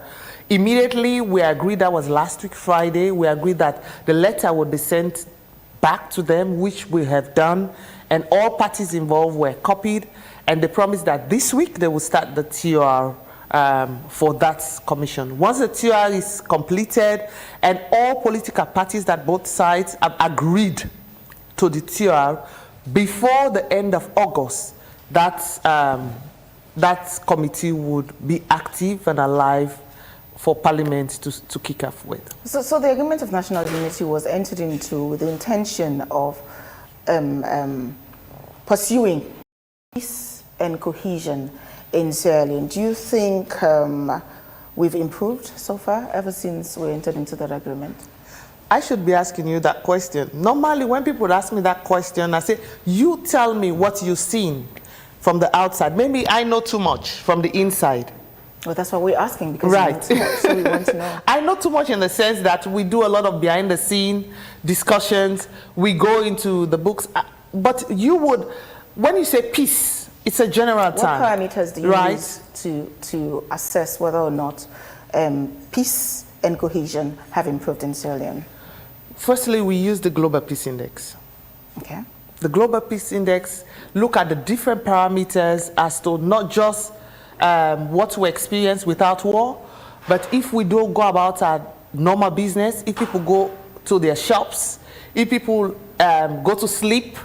Immediately, we agreed, that was last week, Friday, we agreed that the letter would be sent back to them, which we have done, and all parties involved were copied. And they promised that this week they will start the TR for that commission. Once the TR is completed and all political parties that both sides have agreed to the TR, before the end of August, that committee would be active and alive for Parliament to kick off with. So the Agreement of National Unity was entered into with the intention of pursuing peace and cohesion in Sierra Leone. Do you think we've improved so far ever since we entered into that agreement? I should be asking you that question. Normally, when people ask me that question, I say, you tell me what you've seen from the outside. Maybe I know too much from the inside. Well, that's what we're asking, because we know too much, so we want to know. I know too much in the sense that we do a lot of behind-the-scene discussions. We go into the books. But you would, when you say peace, it's a general term. What parameters do you use to assess whether or not peace and cohesion have improved in Sierra Leone? Firstly, we use the Global Peace Index. Okay. The Global Peace Index look at the different parameters as to not just what we experience without war, but if we don't go about our normal business, if people go to their shops, if people go to sleep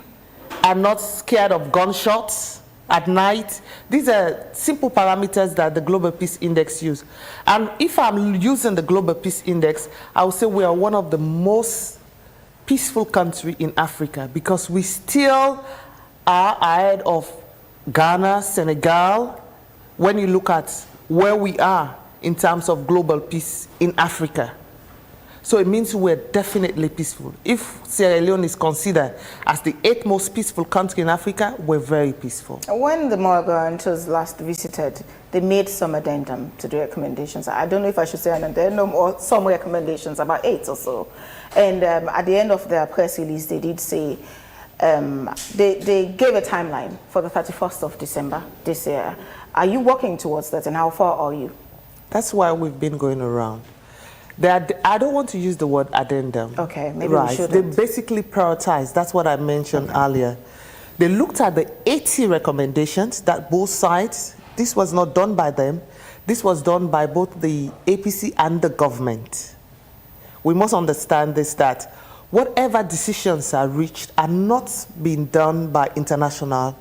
and not scared of gunshots, at night. These are simple parameters that the Global Peace Index use. And if I'm using the Global Peace Index, I would say we are one of the most peaceful countries in Africa because we still are ahead of Ghana, Senegal, when you look at where we are in terms of global peace in Africa. So it means we're definitely peaceful. If Sierra Leone is considered as the 8th most peaceful country in Africa, we're very peaceful. When the Morgantos last visited, they made some addendum to the recommendations. I don't know if I should say an addendum or some recommendations, about 8 or so. And at the end of their press release, they did say, they gave a timeline for the 31st of December this year. Are you working towards that, and how far are you? That's why we've been going around. I don't want to use the word addendum. Okay, maybe right. we shouldn't. They basically prioritized. That's what I mentioned earlier. They looked at the 80 recommendations that both sides, this was not done by them, this was done by both the APC and the government. We must understand this, that whatever decisions are reached are not being done by international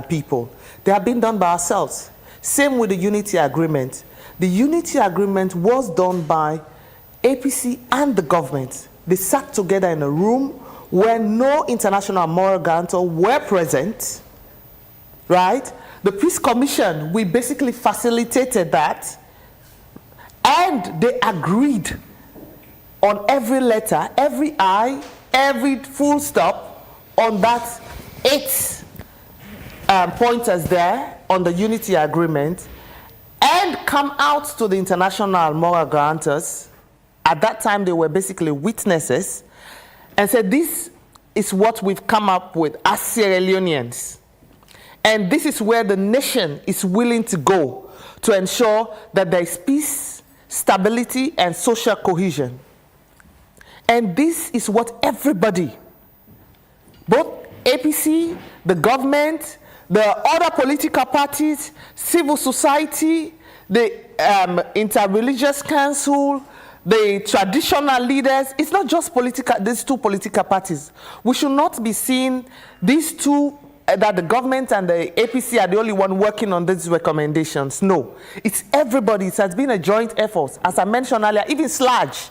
people. They have been done by ourselves. Same with the Unity Agreement. The Unity Agreement was done by APC and the government. They sat together in a room where no international moral guarantor were present, right? The Peace Commission, we basically facilitated that, and they agreed on every letter, every I, every full stop on that 8 pointers there on the Unity Agreement, and come out to the international moral guarantors. At that time, they were basically witnesses, and said, this is what we've come up with as Sierra Leoneans. And this is where the nation is willing to go to ensure that there is peace, stability, and social cohesion. And this is what everybody, both APC, the government, the other political parties, civil society, the Inter-Religious Council, the traditional leaders, it's not just these two political parties. We should not be seeing these two, that the government and the APC are the only one working on these recommendations. No, it's everybody. It has been a joint effort. As I mentioned earlier, even SLAG,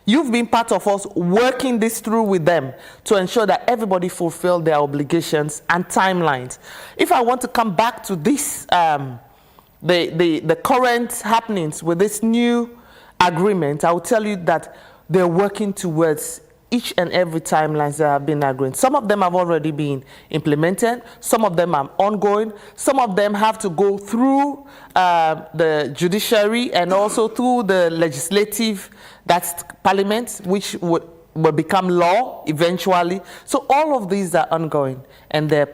you've been part of us working this through with them to ensure that everybody fulfill their obligations and timelines. If I want to come back to this, the current happenings with this new agreement, I will tell you that they're working towards each and every timelines that have been agreed. Some of them have already been implemented. Some of them are ongoing. Some of them have to go through the judiciary and also through the legislative, that's parliament, which will become law eventually. So all of these are ongoing, and the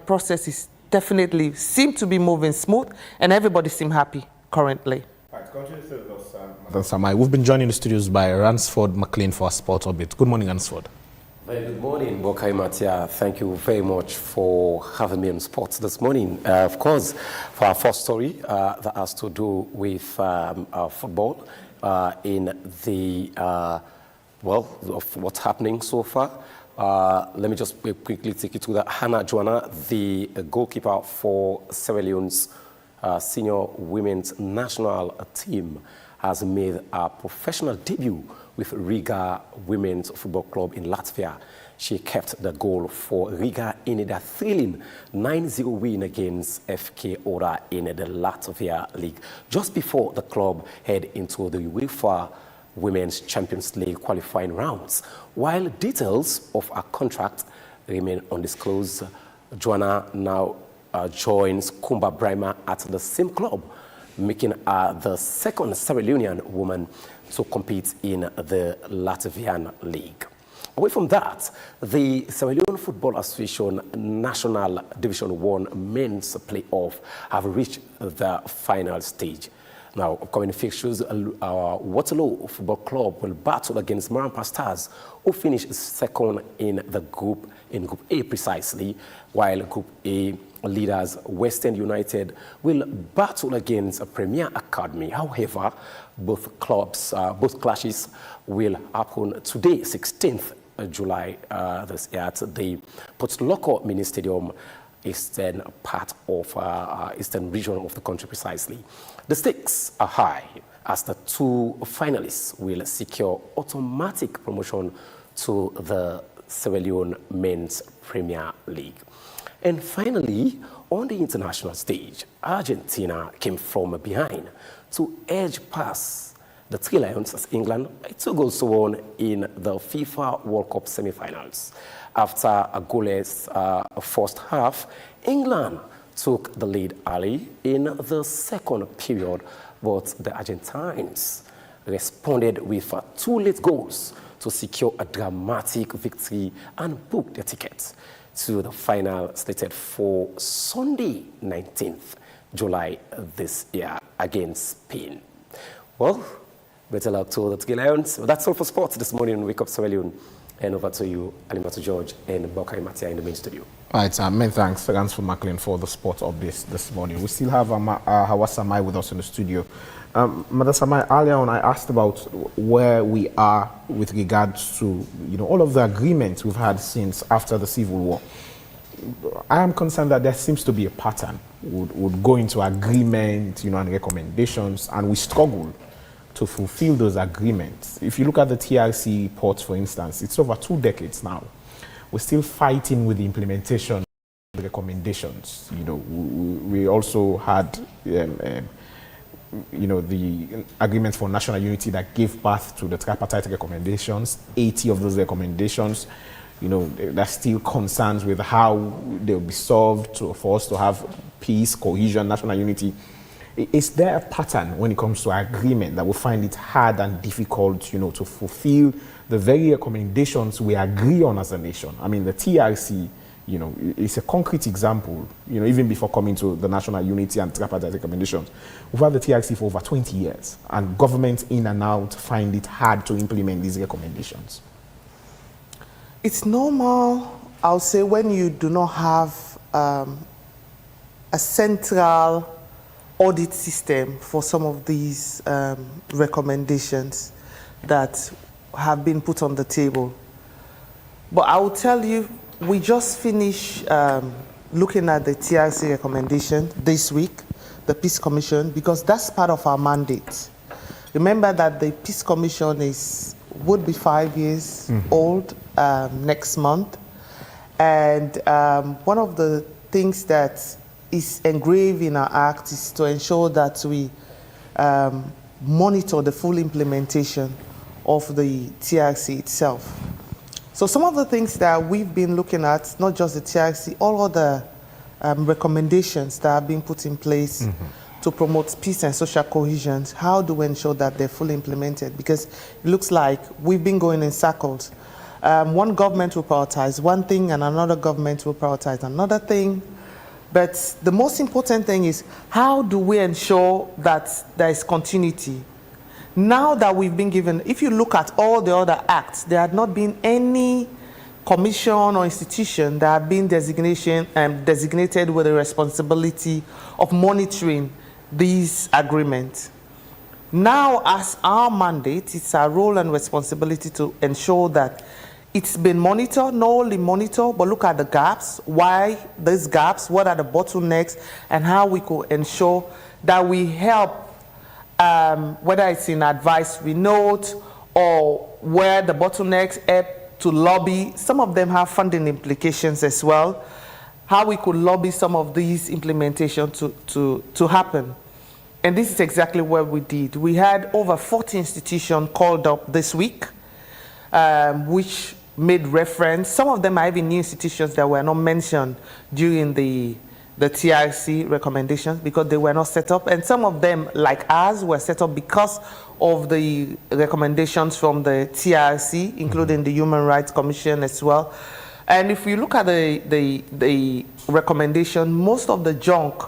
process is definitely seem to be moving smooth, and everybody seems happy currently. Samai. We've been joined in the studios by Ransford McLean for our Sport Orbit. Good morning, Ransford. Very good morning, Bokai Matia. Thank you very much for having me on Sports this morning. Of course, for our first story that has to do with football in the, of what's happening so far. Let me just quickly take you to that. Hannah Joanna, the goalkeeper for Sierra Leone's senior women's national team, has made a professional debut with Riga Women's Football Club in Latvia. She kept the goal for Riga in a thrilling 9-0 win against FK Ora in the Latvia League, just before the club head into the UEFA Women's Champions League qualifying rounds. While details of her contract remain undisclosed, Joanna now joins Kumba Brima at the same club, making her the second Sierra Leonean woman to compete in the Latvian League. Away from that, the Sierra Leone Football Association National Division 1 men's playoff have reached the final stage. Now, upcoming fixtures, Waterloo Football Club will battle against Marampa Stars, who finished second in the group, in Group A precisely, while Group A leaders Western United will battle against Premier Academy. However, both clashes will happen today, 16th July, this year at the Port Loko Mini Stadium eastern part of eastern region of the country precisely. The stakes are high as the two finalists will secure automatic promotion to the Sierra Leone Men's Premier League. And finally, on the international stage, Argentina came from behind to edge past the Three Lions as England by 2 goals to 1 in the FIFA World Cup semi-finals. After a goalless first half, England took the lead early in the second period, but the Argentines responded with 2 late goals to secure a dramatic victory and book their tickets to the final slated for Sunday, 19th July this year against Spain. Well, better luck to the Three Lions. Well, that's all for sports this morning on Wake Up Sierra Leone. And over to you, Alimatu George and Bokai Matia in the main studio. All right, many thanks for Macklin for the sport updates this morning. We still have Hawa Samai with us in the studio. Madam Samai, earlier on I asked about where we are with regards to all of the agreements we've had since after the Civil War. I am concerned that there seems to be a pattern. Would go into agreement, and recommendations, and we struggle to fulfill those agreements. If you look at the TRC ports, for instance, it's over 2 decades now. We're still fighting with the implementation of the recommendations. We also had, the agreement for national unity that gave birth to the tripartite recommendations. 80 of those recommendations, there's still concerns with how they'll be solved for us to have peace, cohesion, national unity. Is there a pattern when it comes to agreement that we find it hard and difficult, to fulfill the very recommendations we agree on as a nation? I mean, the TRC, it's a concrete example, even before coming to the national unity and tripartite recommendations. We've had the TRC for over 20 years, and governments in and out find it hard to implement these recommendations. It's normal, I'll say, when you do not have a central audit system for some of these recommendations that have been put on the table. But I will tell you, we just finished looking at the TRC recommendation this week, the Peace Commission, because that's part of our mandate. Remember that the Peace Commission would be 5 years old next month. And one of the things that is engraved in our act is to ensure that we monitor the full implementation of the TRC itself. So some of the things that we've been looking at, not just the TRC, all other recommendations that are being put in place to promote peace and social cohesion, how do we ensure that they're fully implemented? Because it looks like we've been going in circles. One government will prioritize one thing and another government will prioritize another thing. But the most important thing is, how do we ensure that there is continuity? Now that we've been given, if you look at all the other acts, there had not been any commission or institution that have been designated with the responsibility of monitoring these agreements. Now, as our mandate, it's our role and responsibility to ensure that it's been monitored, not only monitor, but look at the gaps, why these gaps, what are the bottlenecks, and how we could ensure that we help, whether it's in advisory note or where the bottlenecks help to lobby. Some of them have funding implications as well, how we could lobby some of these implementation to happen. And this is exactly what we did. We had over 40 institutions called up this week, which made reference. Some of them are even new institutions that were not mentioned during the TRC recommendations because they were not set up. And some of them, like ours, were set up because of the recommendations from the TRC, including the Human Rights Commission as well. And if you look at the recommendation, most of the junk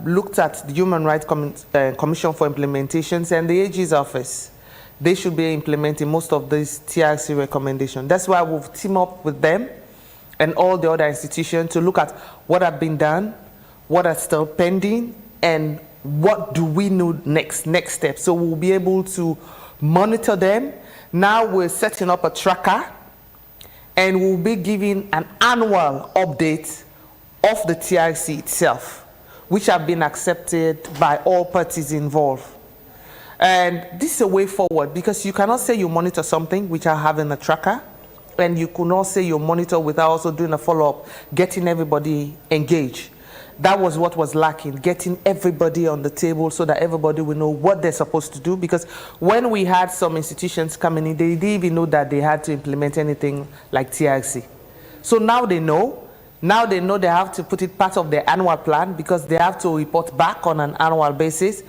looked at the Human Rights Commission for Implementations and the AG's office. They should be implementing most of these TRC recommendations. That's why we've teamed up with them and all the other institutions to look at what have been done, what are still pending, and what do we need next steps. So we'll be able to monitor them. Now we're setting up a tracker, and we'll be giving an annual update of the TRC itself, which have been accepted by all parties involved. And this is a way forward, because you cannot say you monitor something without having a tracker, and you could not say you monitor without also doing a follow-up, getting everybody engaged. That was what was lacking, getting everybody on the table so that everybody will know what they're supposed to do. Because when we had some institutions coming in, they didn't even know that they had to implement anything like TRC. So now they know. Now they know they have to put it part of their annual plan, because they have to report back on an annual basis.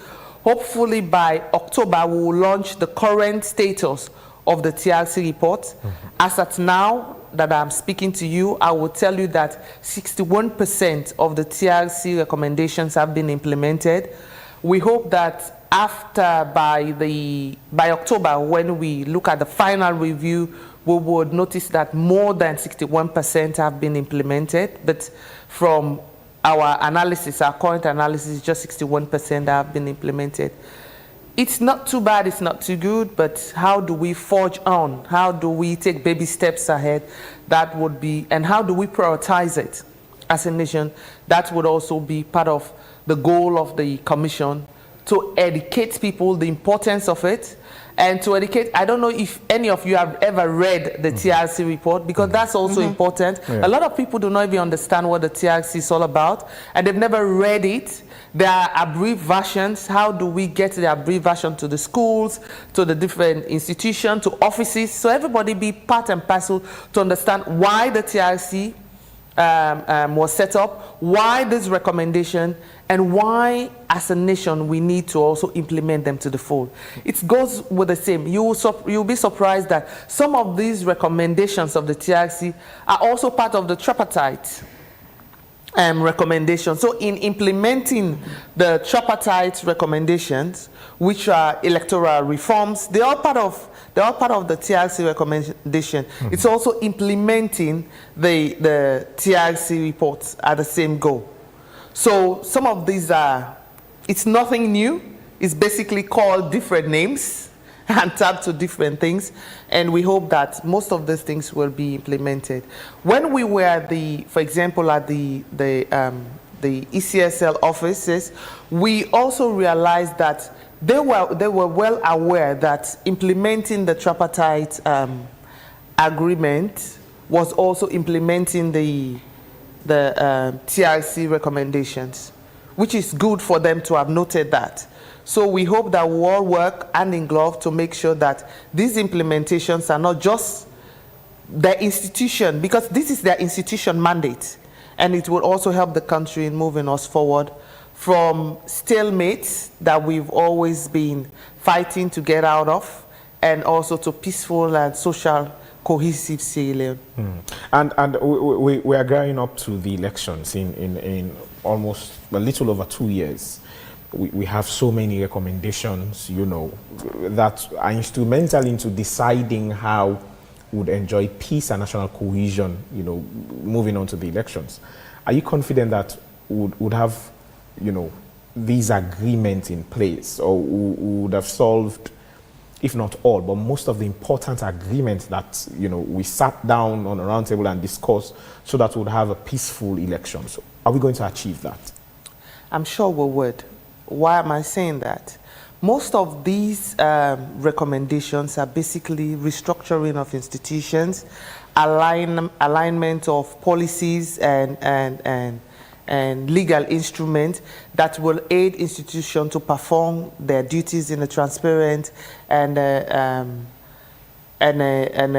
Hopefully by October, we will launch the current status of the TRC report. As at now that I'm speaking to you, I will tell you that 61% of the TRC recommendations have been implemented. We hope that by October, when we look at the final review, we would notice that more than 61% have been implemented. But from our analysis, our current analysis, just 61% have been implemented. It's not too bad, it's not too good, but how do we forge on? How do we take baby steps ahead? That would be, and how do we prioritize it as a nation? That would also be part of the goal of the commission, to educate people the importance of it, and to educate, I don't know if any of you have ever read the TRC report, because that's also important. Yeah. A lot of people do not even understand what the TRC is all about, and they've never read it. There are abbreviated versions. How do we get the abbreviated version to the schools, to the different institutions, to offices, so everybody be part and parcel to understand why the TRC was set up, why this recommendation, and why as a nation we need to also implement them to the full. It goes with the same. You'll be surprised that some of these recommendations of the TRC are also part of the tripartite recommendations. So in implementing the tripartite recommendations, which are electoral reforms, they're all part of the TRC recommendation. It's also implementing the TRC reports at the same goal. So some of these are, it's nothing new. It's basically called different names and tabbed to different things. And we hope that most of these things will be implemented. When we were at for example, at the ECSL offices, we also realized that they were well aware that implementing the tripartite agreement was also implementing the TRC recommendations, which is good for them to have noted that. So we hope that we all work hand in glove to make sure that these implementations are not just their institution, because this is their institution mandate, and it will also help the country in moving us forward from stalemates that we've always been fighting to get out of, and also to peaceful and social cohesive Sierra Leone. And we are going up to the elections in almost a little over 2 years. We have so many recommendations, you know, that are instrumental into deciding how we would enjoy peace and national cohesion, you know, moving on to the elections. Are you confident that we would have, you know, these agreements in place, or would have solved, if not all, but most of the important agreements that, you know, we sat down on a round table and discussed, so that we would have a peaceful election? So are we going to achieve that? I'm sure we would. Why am I saying that? Most of these recommendations are basically restructuring of institutions, alignment of policies and legal instruments that will aid institutions to perform their duties in a transparent and a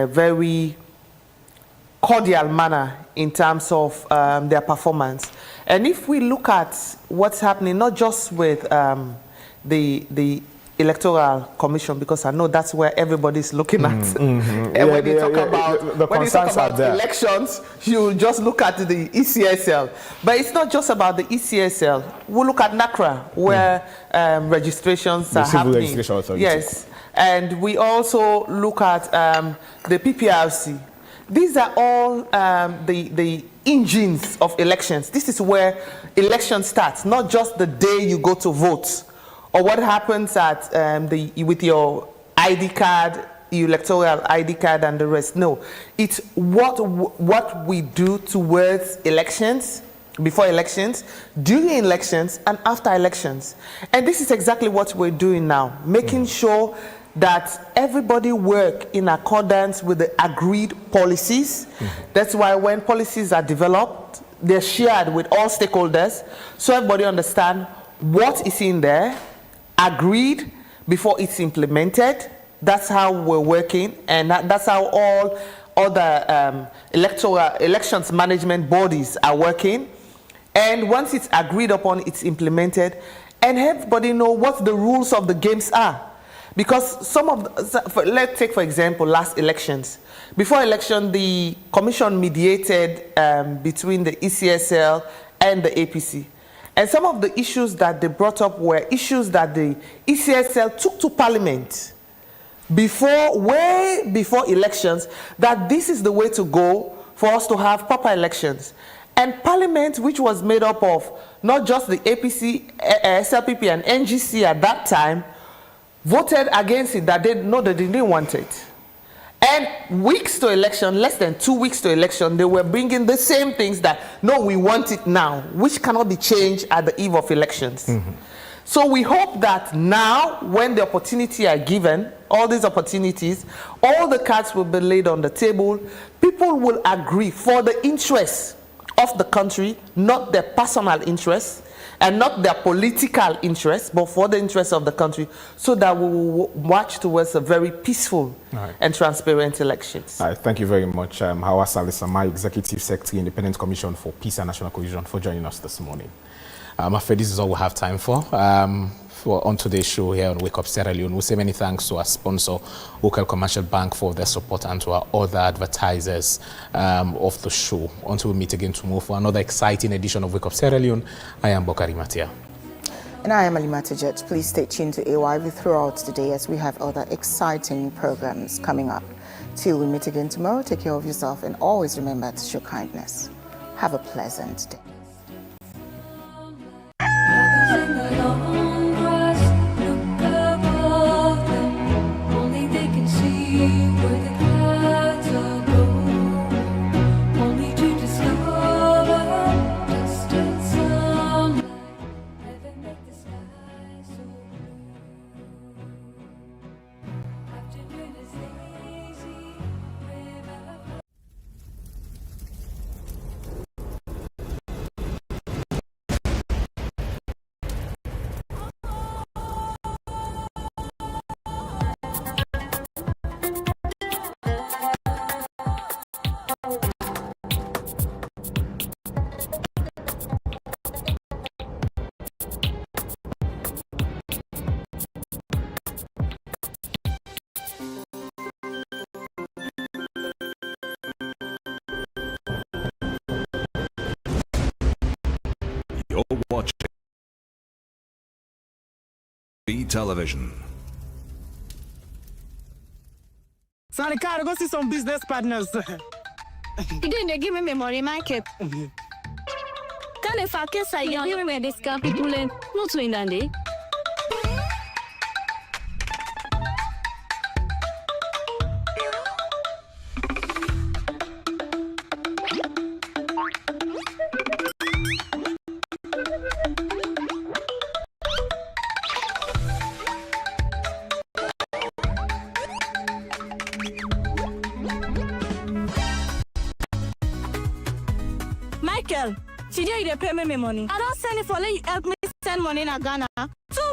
very cordial manner in terms of their performance. And if we look at what's happening, not just with the Electoral Commission, because I know that's where everybody's looking at. And when you talk about elections, you just look at the ECSL. But it's not just about the ECSL. We'll look at NACRA, where registrations are happening. Registration Authority. Yes. And we also look at the PPRC. These are all the engines of elections. This is where election starts, not just the day you go to vote, or what happens at with your ID card, your electoral ID card and the rest. No, it's what we do towards elections before elections, during elections, and after elections. And this is exactly what we're doing now, making sure that everybody work in accordance with the agreed policies. That's why when policies are developed, they're shared with all stakeholders, so everybody understand what is in there, agreed before it's implemented. That's how we're working, and that's how all other elections management bodies are working. And once it's agreed upon, it's implemented, and everybody know what the rules of the games are. Because let's take for example last elections. Before election, the commission mediated between the ECSL and the APC. And some of the issues that they brought up were issues that the ECSL took to Parliament way before elections, that this is the way to go for us to have proper elections. And Parliament, which was made up of not just the APC, SLPP, and NGC at that time, voted against it, that they didn't want it. And weeks to election, less than 2 weeks to election, they were bringing the same things that, no, we want it now, which cannot be changed at the eve of elections. So we hope that now, when the opportunity are given, all these opportunities, all the cards will be laid on the table, people will agree for the interests of the country, not their personal interests, and not their political interests, but for the interests of the country, so that we will march towards a very peaceful and transparent elections. Thank you very much, Hawa Salisama, Executive Secretary, Independent Commission for Peace and National Cohesion, for joining us this morning. I'm afraid this is all we have time for. On today's show here on Wake Up Sierra Leone, we'll say many thanks to our sponsor, Wakeup Commercial Bank, for their support, and to our other advertisers of the show. Until we meet again tomorrow for another exciting edition of Wake Up Sierra Leone, I am Bokari Matia. And I am Alimata Jet. Please stay tuned to AYV throughout the day as we have other exciting programs coming up. Till we meet again tomorrow, take care of yourself and always remember to show kindness. Have a pleasant day. You're watching television. Sorry, car, go see some business partners. You didn't give me memory, Michael. Can if I kiss I give me this car people in not to Indy. Michael, today you pay me money. I don't send it for let you help me send money in Ghana. 2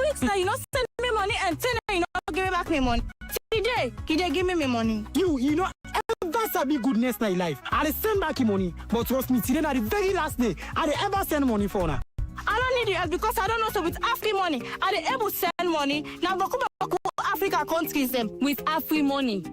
weeks now you not send me money and 10 you not give me back me money. Today, give me money. You know, that's a big goodness in life. I send back money, but trust me, today at the very last day, I ever send money for now. I don't need your help because I don't know. So with Afri money, I able to send money. Now, Africa countries them With Afri money.